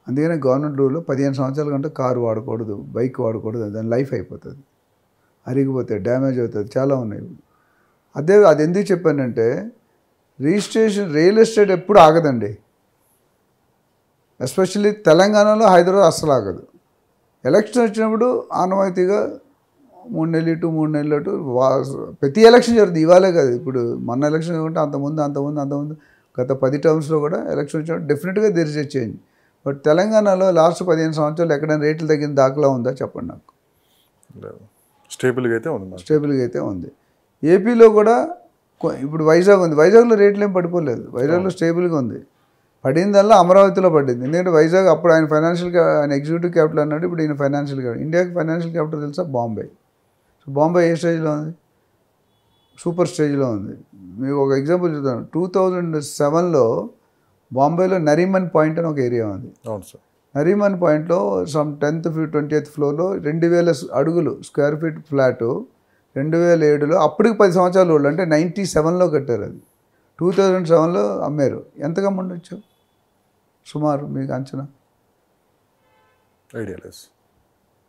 అందుకనే గవర్నమెంట్ రూల్లో 15 సంవత్సరాల కంటే కారు వాడకూడదు, బైక్ వాడకూడదు. దాని లైఫ్ అయిపోతుంది, అరిగిపోతాయి, డ్యామేజ్ అవుతుంది, చాలా ఉన్నాయి. అది ఎందుకు చెప్పానంటే రిజిస్ట్రేషన్ రియల్ ఎస్టేట్ ఎప్పుడు ఆగదండి. ఎస్పెషల్లీ తెలంగాణలో, హైదరాబాద్ అస్సలు ఆగదు. ఎలక్షన్ వచ్చినప్పుడు ఆనవాయితీగా 3 నెలలు ఇటు 3 నెలలు అటు ప్రతి ఎలక్షన్ జరుగుతుంది. ఇవాళే కాదు, ఇప్పుడు మొన్న ఎలక్షన్ కాకుండా అంతకుముందు గత 10 టర్మ్స్లో కూడా ఎలక్షన్ వచ్చినప్పుడు డెఫినెట్గా there is a change. But తెలంగాణలో లాస్ట్ 15 సంవత్సరాలు ఎక్కడైనా రేట్లు తగ్గిన దాఖలా ఉందా చెప్పండి నాకు. స్టేబుల్గా అయితే ఉంది. ఏపీలో కూడా ఇప్పుడు వైజాగ్ ఉంది, వైజాగ్లో రేట్లు ఏం పడిపోలేదు, వైజాగ్లో స్టేబుల్గా ఉంది. పడిందల్లా అమరావతిలో పడింది. ఎందుకంటే వైజాగ్ అప్పుడు ఆయన ఆయన ఎగ్జిక్యూటివ్ క్యాపిటల్ అన్నాడు, ఇప్పుడు ఈయన ఫైనాన్షియల్ క్యాపిటల్. ఇండియాకి ఫైనాన్షియల్ క్యాపిటల్ తెలుసా? బాంబే. సో బాంబే ఏ స్టేజ్లో ఉంది? సూపర్ స్టేజ్లో ఉంది. మీకు ఒక ఎగ్జాంపుల్ చెప్తాను. 2007లో బాంబేలో నరీమన్ పాయింట్ అని ఒక ఏరియా ఉంది. అవును సార్. నరీమన్ పాయింట్లో సమ్ 10th 20th ఫ్లోర్లో 2000 అడుగులు స్క్వేర్ ఫీట్ ఫ్లాటు 2007లో, అప్పటికి 10 సంవత్సరాలు ఓల్డ్, అంటే 97లో కట్టారు. అది 2007లో అమ్మారు. ఎంతగా అమ్ముండొచ్చు సుమారు మీకు అంచనా? ఐడియా లేదు.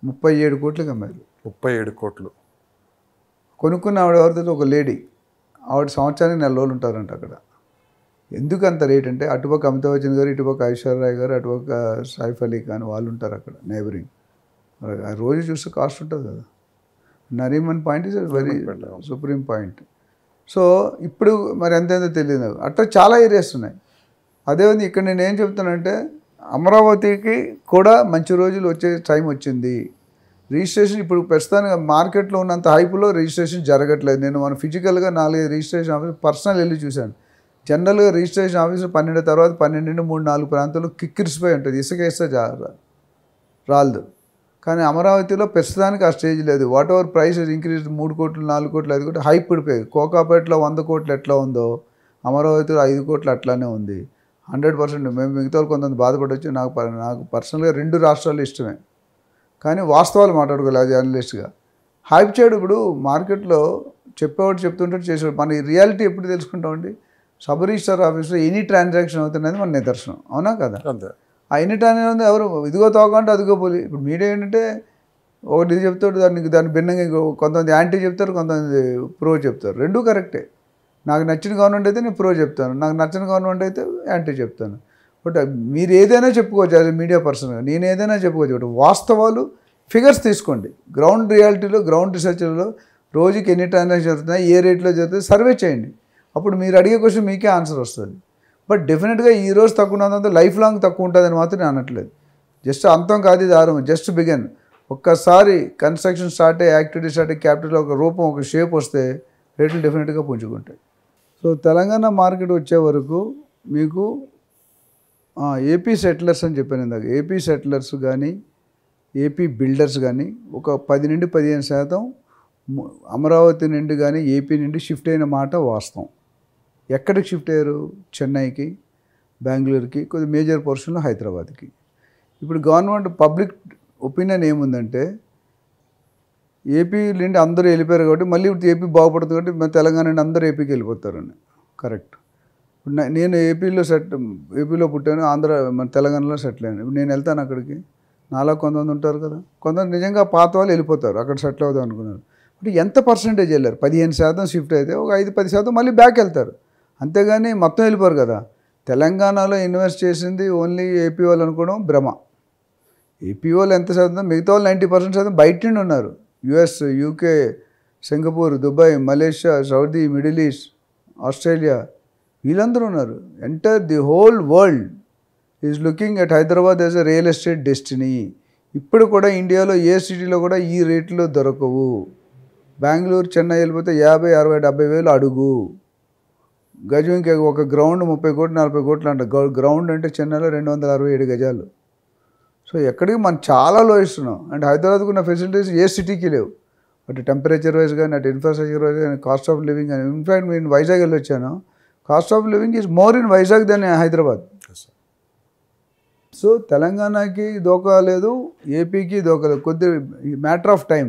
37 కోట్లకి అమ్మారు. 37 కోట్లు. కొనుక్కున్న ఆవిడ ఎవరితో? ఒక లేడీ. ఆవిడ సంవత్సరానికి 4 రోజులు ఉంటారంట అక్కడ. ఎందుకు అంత రేట్ అంటే అటుపక్క అమితాబ్ బచ్చన్ గారు, ఇటుపక్క ఐశ్వర్య గారు, అటుపక్క సైఫ్ అలీ ఖాన్ వాళ్ళు ఉంటారు అక్కడ నైబరింగ్. ఆ రోజు చూస్తే కాస్ట్ ఉంటుంది కదా. Nariman point is very supreme point. So ఇప్పుడు మరి ఎంతైందో తెలియదు నాకు. అట్లా చాలా ఏరియాస్ ఉన్నాయి. అదేవిధంగా ఇక్కడ నేను ఏం చెప్తానంటే అమరావతికి కూడా మంచి రోజులు వచ్చే టైం వచ్చింది. రిజిస్ట్రేషన్ ఇప్పుడు ప్రస్తుతానికి మార్కెట్లో ఉన్నంత హైప్లో రిజిస్ట్రేషన్ జరగట్లేదు. నేను మన ఫిజికల్గా 4-5 రిజిస్ట్రేషన్ ఆఫీస్ పర్సనల్ వెళ్ళి చూశాను. జనరల్గా రిజిస్ట్రేషన్ ఆఫీసు 12 తర్వాత 12 3-4 ప్రాంతాల్లో కిక్కిరిసిపోయి ఉంటుంది. ఇసుక వేస్తే రాలదు. కానీ అమరావతిలో ప్రస్తుతానికి ఆ స్టేజ్ లేదు. వాట్ ఎవర్ ప్రైస్ ఇంక్రీజ్ 3 కోట్లు 4 కోట్లు 5 కోట్లు హైప్ పడిపోయాయి. కోకాపేటలో 100 కోట్లు ఎట్లా ఉందో అమరావతిలో 5 కోట్లు అట్లానే ఉంది. 100%. మేము మిగతా వాళ్ళు కొంతమంది బాధపడవచ్చు. నాకు పర్సనల్గా 2 రాష్ట్రాలు ఇష్టమే, కానీ వాస్తవాలు మాట్లాడుకోలేదు జర్నలిస్ట్గా. హైప్ చేయడు. ఇప్పుడు మార్కెట్లో చెప్పేవాడు చెప్తుంటే చేసేవాడు. మన రియాలిటీ ఎప్పుడు తెలుసుకుంటామండి? సబ్ రిజిస్టర్ ఆఫీస్లో ఎనీ ట్రాన్సాక్షన్ అవుతున్నది మన నిదర్శనం, అవునా కదా? ఆ ఎనీ ట్రాన్సాక్షన్ ఎవరు ఇదిగో తోకంటే అదిగో పోలి. ఇప్పుడు మీడియా ఏంటంటే ఒకటి ఇది చెప్తాడు, దాన్ని భిన్నంగా కొంతమంది యాంటీ చెప్తారు, కొంతమంది ప్రో చెప్తారు. రెండూ కరెక్టే. నాకు నచ్చిన గవర్నమెంట్ అయితే నేను ప్రో చెప్తాను, నాకు నచ్చిన గవర్నమెంట్ అయితే యాంటీ చెప్తాను. బట్ మీరు ఏదైనా చెప్పుకోవచ్చు యాజ్ మీడియా పర్సన్గా, నేను ఏదైనా చెప్పుకోవచ్చు. బట్ వాస్తవాలు ఫిగర్స్ తీసుకోండి. గ్రౌండ్ రియాలిటీలో, గ్రౌండ్ రీసెర్చ్లో రోజుకి ఎన్ని ట్రాన్సాక్షన్ జరుగుతున్నాయి, ఏ రేట్లో జరుగుతుంది సర్వే చేయండి. అప్పుడు మీరు అడిగే క్వశ్చన్ మీకే ఆన్సర్ వస్తుంది. బట్ డెఫినెట్గా ఈ రోజు తక్కువ ఉన్నంత లైఫ్ లాంగ్ తక్కువ ఉంటుందని మాత్రం నేను అనట్లేదు. జస్ట్ అంతం కాదు ఇది ఆరంభం, జస్ట్ బిగిన్. ఒక్కసారి కన్స్ట్రక్షన్ స్టార్ట్ అయ్యి యాక్టివిటీ స్టార్ట్ అయ్యి క్యాపిటల్ ఒక రూపం ఒక షేప్ వస్తే రేట్లు డెఫినెట్గా పుంజుకుంటాయి. సో తెలంగాణ మార్కెట్ వచ్చే వరకు మీకు ఏపీ సెటిలర్స్ అని చెప్పాను ఇందాక. ఏపీ సెటిలర్స్ కానీ ఏపీ బిల్డర్స్ కానీ ఒక 10-15% అమరావతి నుండి కానీ ఏపీ నుండి షిఫ్ట్ అయిన మాట వాస్తవం. ఎక్కడికి షిఫ్ట్ అయ్యారు? చెన్నైకి, బెంగళూరుకి, కొద్ది మేజర్ పోర్షన్లో హైదరాబాద్కి. ఇప్పుడు గవర్నమెంట్ పబ్లిక్ ఒపీనియన్ ఏముందంటే ఏపీ నుండి అందరూ వెళ్ళిపోయారు కాబట్టి మళ్ళీ ఇప్పుడు ఏపీ బాగుపడుతుంది కాబట్టి మన తెలంగాణ నుండి అందరూ ఏపీకి వెళ్ళిపోతారని. కరెక్ట్. ఇప్పుడు నేను ఏపీలో పుట్టాను, మన తెలంగాణలో సెటిల్ అయ్యాను. ఇప్పుడు నేను వెళ్తాను అక్కడికి, నాలా కొంతమంది ఉంటారు కదా, కొంతమంది నిజంగా పాత వాళ్ళు వెళ్ళిపోతారు, అక్కడ సెటిల్ అవుదాం అనుకున్నారు. అంటే ఎంత పర్సంటేజ్ వెళ్ళారు? 15% షిఫ్ట్ అయితే ఒక 5-10% మళ్ళీ బ్యాక్ వెళ్తారు. అంతేగాని మొత్తం వెళ్ళిపోరు కదా. తెలంగాణలో ఇన్వెస్ట్ చేసింది ఓన్లీ ఏపీ వాళ్ళు అనుకోవడం భ్రమ. ఏపీ వాళ్ళు ఎంత శాతం, మిగతా వాళ్ళు 90% బయట నుండి ఉన్నారు. US, UK, Singapore, Dubai, Malaysia, Saudi, middle east, Australia వీళ్ళందరూ ఉన్నారు. Entire the whole world is looking at Hyderabad as a real estate destiny. ఇప్పుడు కూడా ఇండియాలో ఏ సిటీలో కూడా ఈ రేట్లో దొరకవు. బెంగళూరు, చెన్నై వెళ్ళిపోతే 50, 60, 70 వేలు అడుగు గజం. ఇంకా ఒక గ్రౌండ్ 30 కోట్లు 40 కోట్లు అంట. గ్రౌండ్ అంటే చెన్నైలో 267 గజాలు. సో ఎక్కడికి మనం చాలా లో ఇస్తున్నాం. అండ్ హైదరాబాద్కు ఉన్న ఫెసిలిటీస్ ఏ సిటీకి లేవు. అటు టెంపరేచర్ వైజ్ కానీ, అటు ఇన్ఫ్రాస్ట్రక్చర్ వైజ్ కానీ, కాస్ట్ ఆఫ్ లివింగ్ కానీ. ఇన్ఫ్యాక్ట్ నేను వైజాగ్ వెళ్ళి వచ్చాను. Cost of living is more in Vizag than Hyderabad. So తెలంగాణకి దోకా లేదు, ఏపీకి దోకా లేదు. కొద్ది మ్యాటర్ ఆఫ్ టైం.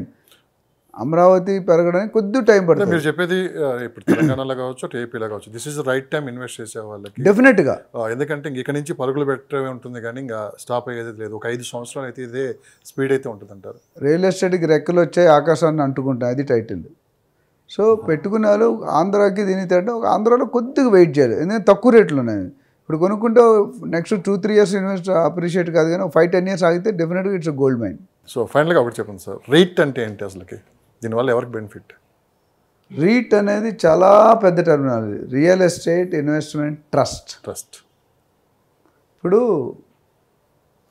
అమరావతి పెరగడానికి కొద్ది టైం పడుతుంది. మీరు చెప్పేది ఇప్పుడు తెలంగాణలో కావచ్చు, అటు ఏపీలో కావచ్చు, this is right time invest చేసే వాళ్ళకి డెఫినెట్గా. ఎందుకంటే ఇక్కడ నుంచి పరుగులు పెట్టే ఉంటుంది కానీ ఇంకా స్టాప్ అయ్యేది లేదు. ఒక 5 సంవత్సరాలు అయితే ఇదే స్పీడ్ అయితే ఉంటుంది అంటారు. రియల్ ఎస్టేట్కి రెక్కలు వచ్చాయి, ఆకాశాన్ని అంటుకుంటాయి, అది టైటిల్. సో పెట్టుకునే వాళ్ళు ఆంధ్రాకి దీని తేడా, ఆంధ్రాలో కొద్దిగా వెయిట్ చేయాలి, ఎందుకంటే తక్కువ రేట్లు ఉన్నాయి. ఇప్పుడు కొనుక్కుంటే నెక్స్ట్ 2-3 ఇయర్స్ ఇన్వెస్ట్ అప్రిషియేట్ కాదు, కానీ 5-10 ఇయర్స్ ఆగితే డెఫినెట్గా ఇట్స్ గోల్డ్ మైన్. సో ఫైనల్గా ఒకటి చెప్పండి సార్, రీట్ అంటే ఏంటి అసలుకి? దీనివల్ల ఎవరికి బెనిఫిట్? రీట్ అనేది చాలా పెద్ద terminology. Real estate investment trust. ఇప్పుడు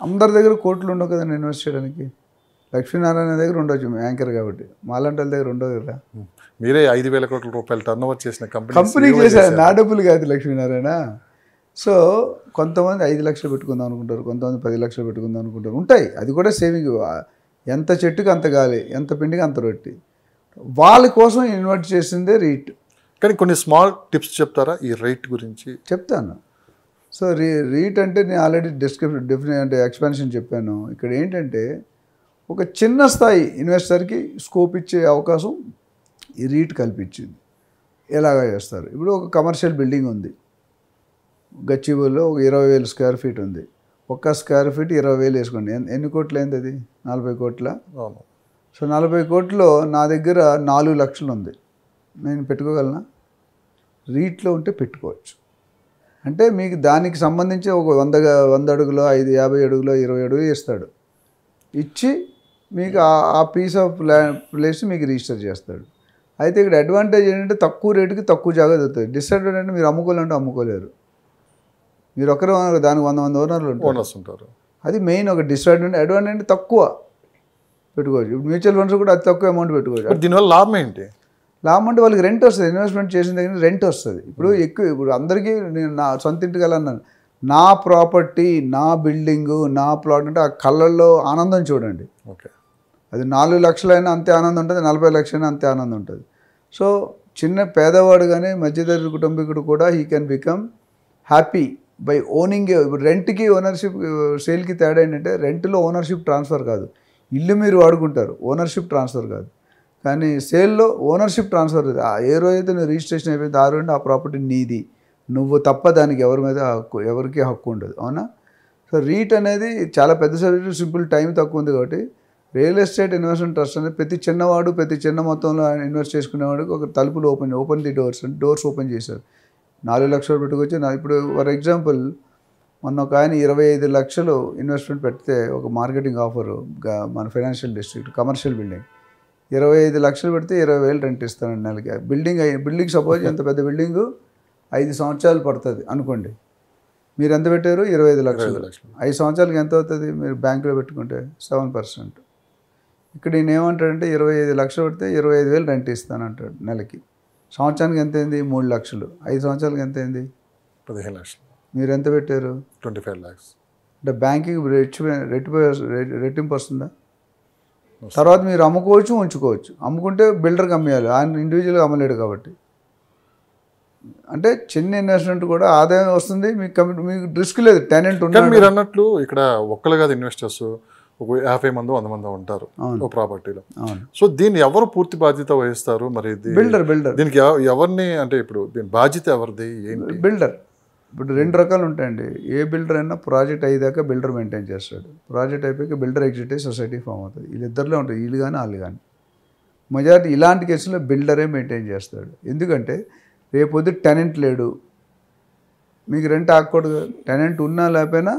అందరి దగ్గర కోట్లు ఉండవు కదండి ఇన్వెస్ట్ చేయడానికి. లక్ష్మీనారాయణ దగ్గర ఉండొచ్చు యాంకర్ కాబట్టి, మాలాంటి వాళ్ళ దగ్గర ఉండదు కదా. మీరే 5,000 కోట్ల రూపాయలు టర్న్ ఓవర్ చేసిన కంపెనీకి చేశారు, నా డబ్బులు కాదు లక్ష్మీనారాయణ. సో కొంతమంది 5 లక్షలు పెట్టుకుందాం అనుకుంటారు, కొంతమంది 10 లక్షలు పెట్టుకుందాం అనుకుంటారు, ఉంటాయి. అది కూడా సేవింగ్. ఎంత చెట్టుకి అంత గాలి, ఎంత పిండికి అంత రొట్టి. వాళ్ళ కోసం ఇన్వెస్ట్ చేసిందే రీట్. కానీ కొన్ని స్మాల్ టిప్స్ చెప్తారా ఈ రైట్ గురించి? చెప్తాను. సో రీట్ అంటే నేను ఆల్రెడీ డెఫినెట్ అంటే ఎక్స్పాన్షన్ చెప్పాను. ఇక్కడ ఏంటంటే ఒక చిన్న స్థాయి ఇన్వెస్టర్కి స్కోప్ ఇచ్చే అవకాశం ఈ రీట్ కల్పించింది. ఎలాగా చేస్తారు? ఇప్పుడు ఒక కమర్షియల్ బిల్డింగ్ ఉంది గచ్చిబౌలిలో, ఒక 20,000 స్క్వేర్ ఫీట్ ఉంది. ఒక్క స్క్వేర్ ఫీట్ 20,000 వేసుకోండి. ఎన్ని కోట్లు అయింది అది? 40 కోట్ల. సో 40 కోట్లో నా దగ్గర 4 లక్షలు ఉంది, నేను పెట్టుకోగలనా? రీట్లో ఉంటే పెట్టుకోవచ్చు. అంటే మీకు దానికి సంబంధించి ఒక 100 అడుగులో 50 అడుగులో 20 అడుగులు ఇస్తాడు. ఇచ్చి మీకు ఆ పీస్ ఆఫ్ ప్లేస్ మీకు రిజిస్టర్ చేస్తాడు. అయితే ఇక్కడ అడ్వాంటేజ్ ఏంటంటే తక్కువ రేటుకి తక్కువ జాగా దొరుకుతుంది. డిసడ్వాంటేజ్ అంటే మీరు అమ్ముకోవాలంటే అమ్ముకోలేరు. మీరు ఒకరు దానికి 100 ఓనర్లు ఉంటారు. అది మెయిన్ ఒక డిసడ్వాంటేజ్. అడ్వాంటేజ్ అంటే తక్కువ పెట్టుకోవచ్చు. ఇప్పుడు మ్యూచువల్ ఫండ్స్ కూడా అతి తక్కువ అమౌంట్ పెట్టుకోవచ్చు. దీనివల్ల లాభం ఏంటి? లాభం అంటే వాళ్ళకి రెంట్ వస్తుంది. ఇన్వెస్ట్మెంట్ చేసిన దగ్గర రెంట్ వస్తుంది. ఇప్పుడు అందరికీ నేను నా సొంత ఇంటికి వెళ్ళాను, నా ప్రాపర్టీ, నా బిల్డింగు, నా ప్లాట్ అంటే ఆ కళ్ళల్లో ఆనందం చూడండి. ఓకే, అది 4 లక్షలైనా అంతే ఆనందం ఉంటుంది, 40 లక్షలైనా అంతే ఆనందం ఉంటుంది. సో చిన్న పేదవాడు కానీ మధ్యతరగతి కుటుంబీకుడు కూడా he can become happy by owning. ఇప్పుడు రెంట్కి ఓనర్షిప్, సేల్కి తేడా ఏంటంటే రెంట్లో ఓనర్షిప్ ట్రాన్స్ఫర్ కాదు, ఇల్లు మీరు వాడుకుంటారు, ఓనర్షిప్ ట్రాన్స్ఫర్ కాదు. కానీ సేల్లో ఓనర్షిప్ ట్రాన్స్ఫర్. ఏ రోజైతే నువ్వు రిజిస్ట్రేషన్ అయిపోయింది ఆ రోజు ఆ ప్రాపర్టీ నీది, నువ్వు తప్ప దానికి ఎవరి మీద ఎవరికి హక్కు ఉండదు. అవునా? సో రీట్ అనేది చాలా పెద్ద సబ్జెక్టు, సింపుల్, టైం తక్కువ ఉంది కాబట్టి రియల్ ఎస్టేట్ ఇన్వెస్ట్మెంట్ ట్రస్ట్ అనేది ప్రతి చిన్నవాడు ప్రతి చిన్న మొత్తంలో ఇన్వెస్ట్ చేసుకునేవాడికి ఒక తలుపులు ఓపెన్ ది డోర్స్ అంటే డోర్స్ ఓపెన్ చేశారు. 4 లక్షలు పెట్టుకొచ్చి ఇప్పుడు ఫర్ ఎగ్జాంపుల్ మొన్న ఒక ఆయన 25 లక్షలు ఇన్వెస్ట్మెంట్ పెడితే ఒక మార్కెటింగ్ ఆఫరు మన ఫైనాన్షియల్ డిస్ట్రిక్ట్ కమర్షియల్ బిల్డింగ్ 25 లక్షలు పెడితే 20,000 రెంట్ ఇస్తానండి నెలకి. బిల్డింగ్ సపోజ్ ఎంత పెద్ద బిల్డింగు 5 సంవత్సరాలు పడుతుంది అనుకోండి. మీరు ఎంత పెట్టారు? 25 లక్షలు. 5 సంవత్సరాలకి ఎంత అవుతుంది? మీరు బ్యాంకులో పెట్టుకుంటే 7%. ఇక్కడ ఈయన ఏమంటాడంటే 25 లక్షలు పెడితే 25,000 రెంట్ ఇస్తానంటాడు నెలకి. సంవత్సరానికి ఎంత అయింది? 3 లక్షలు. 5 సంవత్సరాలకి ఎంత అయింది? 15 లక్షలు. మీరు ఎంత పెట్టారు? 25 lakhs. అంటే బ్యాంకింగ్ రెట్టింపు వస్తుందా? తర్వాత మీరు అమ్ముకోవచ్చు, ఉంచుకోవచ్చు. అమ్ముకుంటే బిల్డర్కి అమ్మేయాలి, ఆయన ఇండివిజువల్గా అమ్మలేడు కాబట్టి. అంటే చిన్న ఇన్వెస్ట్మెంట్ కూడా ఆదాయం వస్తుంది, మీకు రిస్క్ లేదు. టెనెంట్ ఉన్నాడు. మీరు అన్నట్లు ఇక్కడ ఒక్కరు కాదు ఇన్వెస్టర్స్, ఒక 50 మంది 100 మంది ఉంటారు ఒక ప్రాపర్టీలో. సో దీన్ని ఎవరు పూర్తి బాధ్యత వహిస్తారు? మరి బిల్డర్ దీనికి ఎవరిని అంటే ఇప్పుడు దీని బాధ్యత ఎవరిది ఏంటి? బిల్డర్. ఇప్పుడు 2 రకాలు ఉంటాయండి. ఏ బిల్డర్ అయినా ప్రాజెక్ట్ అయ్యేదాకా బిల్డర్ మెయింటైన్ చేస్తాడు. ప్రాజెక్ట్ అయిపోయాక బిల్డర్ ఎగ్జిక్యూటివ్ సొసైటీ ఫామ్ అవుతుంది. వీళ్ళిద్దరిలో ఉంటుంది, వీళ్ళు కానీ వాళ్ళు కానీ. మెజారిటీ ఇలాంటి కేసులో బిల్డరే మెయింటైన్ చేస్తాడు. ఎందుకంటే రేపొద్దు టెనెంట్ లేడు, మీకు రెంట్ ఆగకూడదు. టెనెంట్ ఉన్నా లేకపోయినా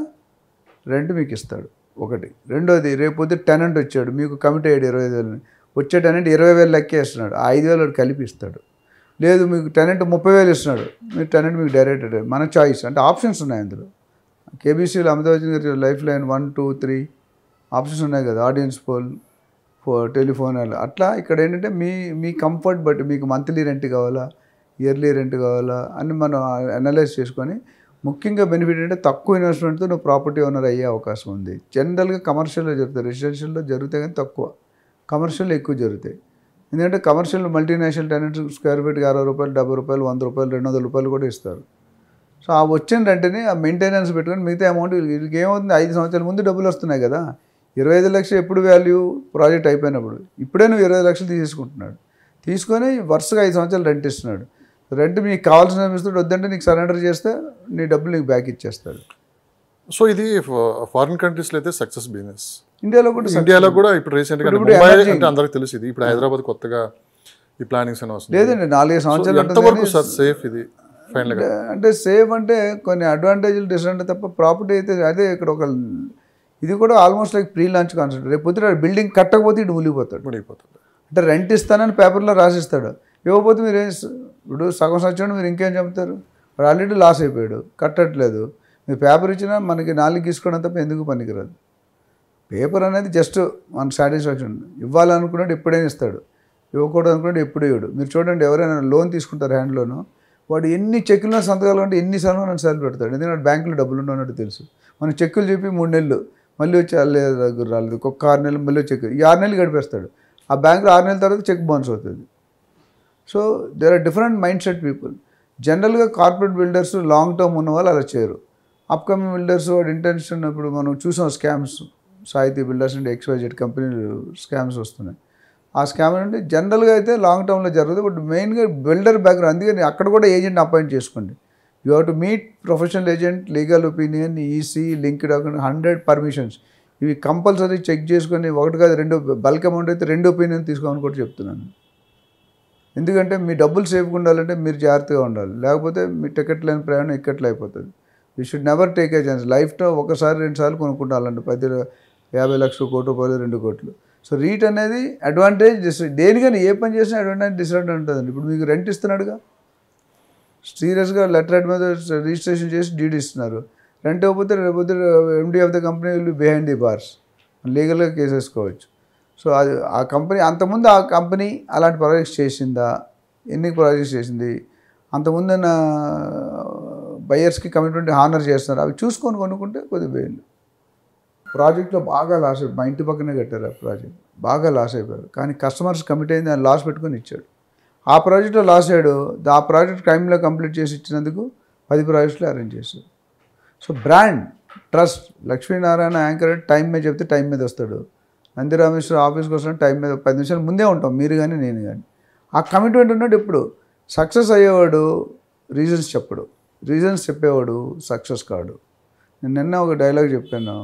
రెంట్ మీకు ఇస్తాడు ఒకటి. రెండోది రేపొద్దు టెనెంట్ వచ్చాడు, మీకు కమిట్ అయ్యాడు 25,000, వచ్చే టెనెంట్ 20,000 లెక్కేస్తున్నాడు, 5,000 కలిపి ఇస్తాడు. లేదు మీకు టెనెంట్ 30,000 ఇస్తున్నాడు, మీరు టెనెంట్ మీకు డైరెక్ట్ మన చాయిస్. అంటే ఆప్షన్స్ ఉన్నాయి అందులో. కేబీసీలో అమితాబ్ గారి లైఫ్ లైన్ 1, 2, 3 ఆప్షన్స్ ఉన్నాయి కదా, ఆడియన్స్ పోల్, టెలిఫోన్ అట్లా. ఇక్కడ ఏంటంటే మీ కంఫర్ట్ బట్టి మీకు మంత్లీ రెంట్ కావాలా, ఇయర్లీ రెంట్ కావాలా అని మనం అనలైజ్ చేసుకొని, ముఖ్యంగా బెనిఫిట్ అంటే తక్కువ ఇన్వెస్ట్మెంట్తో నువ్వు ప్రాపర్టీ ఓనర్ అయ్యే అవకాశం ఉంది. జనరల్గా కమర్షియల్లో జరుగుతాయి, రెసిడెన్షియల్లో జరుగుతాయి కానీ తక్కువ, కమర్షియల్లో ఎక్కువ జరుగుతాయి. ఎందుకంటే కమర్షియల్ మల్టీనేషనల్ టెనెంట్స్ స్క్వేర్ ఫీట్కి 60 రూపాయలు, 70 రూపాయలు, 100 రూపాయలు, 200 రూపాయలు కూడా ఇస్తారు. సో ఆ వచ్చిన రెంట్ని ఆ మెయింటెనెన్స్ పెట్టుకొని మిగతా అమౌంట్ వీళ్ళకి ఏమవుతుంది? 5 సంవత్సరాల ముందు డబ్బులు వస్తున్నాయి కదా. 25 లక్షలు ఎప్పుడు వాల్యూ? ప్రాజెక్ట్ అయిపోయినప్పుడు. ఇప్పుడే నువ్వు 20 లక్షలు తీసుకుంటున్నాడు, తీసుకొని వరుసగా 5 సంవత్సరాలు రెంట్ ఇస్తున్నాడు. రెంట్ మీకు కావాల్సిన ఇస్తాడు, వద్దంటే నీకు సరెండర్ చేస్తే నీ డబ్బులు నీకు బ్యాక్ ఇచ్చేస్తాడు. సో ఇది ఫారిన్ కంట్రీస్లో అయితే సక్సెస్ బిజినెస్. ఇండియాలో కూడా ఇప్పుడు రీసెంట్గా అంటే అందరికి తెలుసు ఇది. ఇప్పుడు హైదరాబాద్ కొత్తగా ఈ ప్లానింగ్స్ అని వస్తుంది. లేదండి, 4 సంవత్సరాలు ఎంతవరకు సార్ సేఫ్ ఇది? ఫైనల్గా అంటే సేఫ్ అంటే కొన్ని అడ్వాంటేజ్లు డిస్అడ్వాంటేజ్ తప్ప ప్రాపర్టీ అయితే అదే. ఇక్కడ ఒక ఇది కూడా almost like pre launch concept. రేపు పొద్దున బిల్డింగ్ కట్టకపోతే ఇటు మునిగిపోతాడు. అంటే రెంట్ ఇస్తానని పేపర్లో రాసిస్తాడు, ఇవ్వకపోతే మీరు ఇప్పుడు సగం సచ్చాడు, మీరు ఇంకేం చెప్తారు? వాడు ఆల్రెడీ లాస్ అయిపోయాడు, కట్టట్లేదు. మీరు పేపర్ ఇచ్చినా మనకి 4 గీసుకోవడం తప్ప ఎందుకు పనికిరాదు. పేపర్ అనేది జస్ట్ మన సాటిస్ఫాక్షన్. ఇవ్వాలనుకున్నాడు ఎప్పుడైనా ఇస్తాడు, ఇవ్వకూడదు అనుకున్నాడు ఎప్పుడు ఇవ్వడు. మీరు చూడండి, ఎవరైనా లోన్ తీసుకుంటారు హ్యాండ్ లోను, వాడు ఎన్ని చెక్కుల్లో సంతకాలు అంటే ఎన్నిసార్లు నన్ను సార్లు పెడతాడు. ఎందుకంటే బ్యాంకులో డబ్బులు ఉన్నట్టు తెలుసు. మనం చెక్కులు చెప్పి 3 నెలలు మళ్ళీ వచ్చి దగ్గర రాలేదు, ఒక్క 6 నెలలు మళ్ళీ చెక్, ఈ 6 నెలలు గడిపేస్తాడు. ఆ బ్యాంకులో 6 నెలల తర్వాత చెక్ బౌన్స్ అవుతుంది. So there are different mind set people. జనరల్గా కార్పొరేట్ బిల్డర్స్ లాంగ్ టర్మ్ ఉన్న వాళ్ళు అలా చేయరు. అప్కమింగ్ బిల్డర్స్ వాడు ఇంటెన్షన్, ఇప్పుడు మనం చూసాం స్కామ్స్, సాహితీ బిల్డర్స్ అంటే XYZ కంపెనీలు స్కామ్స్ వస్తున్నాయి. ఆ స్కామ్ అంటే జనరల్గా అయితే లాంగ్ టర్మ్లో జరుగుతుంది. బట్ మెయిన్గా బిల్డర్ బ్యాక్గ్రౌండ్, అందుకని అక్కడ కూడా ఏజెంట్ అపాయింట్ చేసుకోండి. You have to meet professional agent, legal opinion, EC, link document, 100 permissions, ఇవి కంపల్సరీ చెక్ చేసుకొని, ఒకటి కాదు 2 బల్క్ అమౌంట్ అయితే 2 ఒపీనియన్ తీసుకోమని కూడా చెప్తున్నాను. ఎందుకంటే మీ డబ్బులు సేఫ్గా ఉండాలంటే మీరు జాగ్రత్తగా ఉండాలి, లేకపోతే మీ టికెట్ లేని ప్రయాణం ఇక్కట్లు అయిపోతుంది. You should never take a chance. లైఫ్లో ఒకసారి 2 సార్లు కొనుక్కుంటాలంటే 50 లక్షలు, కోటి రూపాయలు, 2 కోట్లు. సో రీట్ అనేది అడ్వాంటేజ్, దేనికైనా ఏ పని చేసినా అడ్వాంటేజ్ డిసడ్వాంటేజ్ ఉంటుందండి. ఇప్పుడు మీకు రెంట్ ఇస్తున్నాడుగా, సీరియస్గా లెటర్ హెడ్ మీద రిజిస్ట్రేషన్ చేసి డీడ్ ఇస్తున్నారు. రెంట్ ఇవ్వకపోతే రేపు MD of the company will be behind the bars, లీగల్గా కేసు వేసుకోవచ్చు. సో అది ఆ కంపెనీ, అంతకుముందు ఆ కంపెనీ అలాంటి ప్రాజెక్ట్స్ చేసిందా, ఎన్ని ప్రాజెక్ట్స్ చేసింది, అంతకుముందు బయర్స్కి కమిట్మెంట్ హానర్ చేస్తున్నారు, అవి చూసుకొని కొనుక్కుంటే కొద్దిగా వేలు. ప్రాజెక్ట్లో బాగా లాస్ అయిపోయి, మా ఇంటి పక్కనే కట్టారు ఆ ప్రాజెక్ట్, బాగా లాస్ అయిపోయారు. కానీ కస్టమర్స్ కమిట్ అయింది, ఆయన లాస్ పెట్టుకొని ఇచ్చాడు. ఆ ప్రాజెక్ట్లో లాస్ అయ్యాడు, ఆ ప్రాజెక్ట్ టైంలో కంప్లీట్ చేసి ఇచ్చినందుకు 10 ప్రాజెక్టులు అరేంజ్ చేశారు. So brand, trust. Lakshminarayana anchor time మీద చెప్తే టైం మీద వస్తాడు. నంది రామేశ్వర ఆఫీస్కి వస్తాడు టైం మీద, 10 నిమిషాలు ముందే ఉంటాం, మీరు కానీ నేను కానీ. ఆ కమిట్మెంట్ ఉన్నాడు. ఎప్పుడు సక్సెస్ అయ్యేవాడు రీజన్స్ చెప్పడు, రీజన్స్ చెప్పేవాడు సక్సెస్ కాడు. నేను నిన్న ఒక డైలాగ్ చెప్పాను,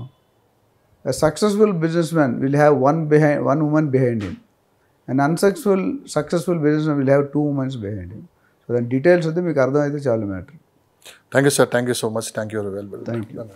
a successful businessman will have one woman behind him. An successful businessman will have 2 women behind him. So then details అయితే మీకు అర్థమైతే చాలు matter. Thank you sir, thank you so much, thank you very well. Thank you.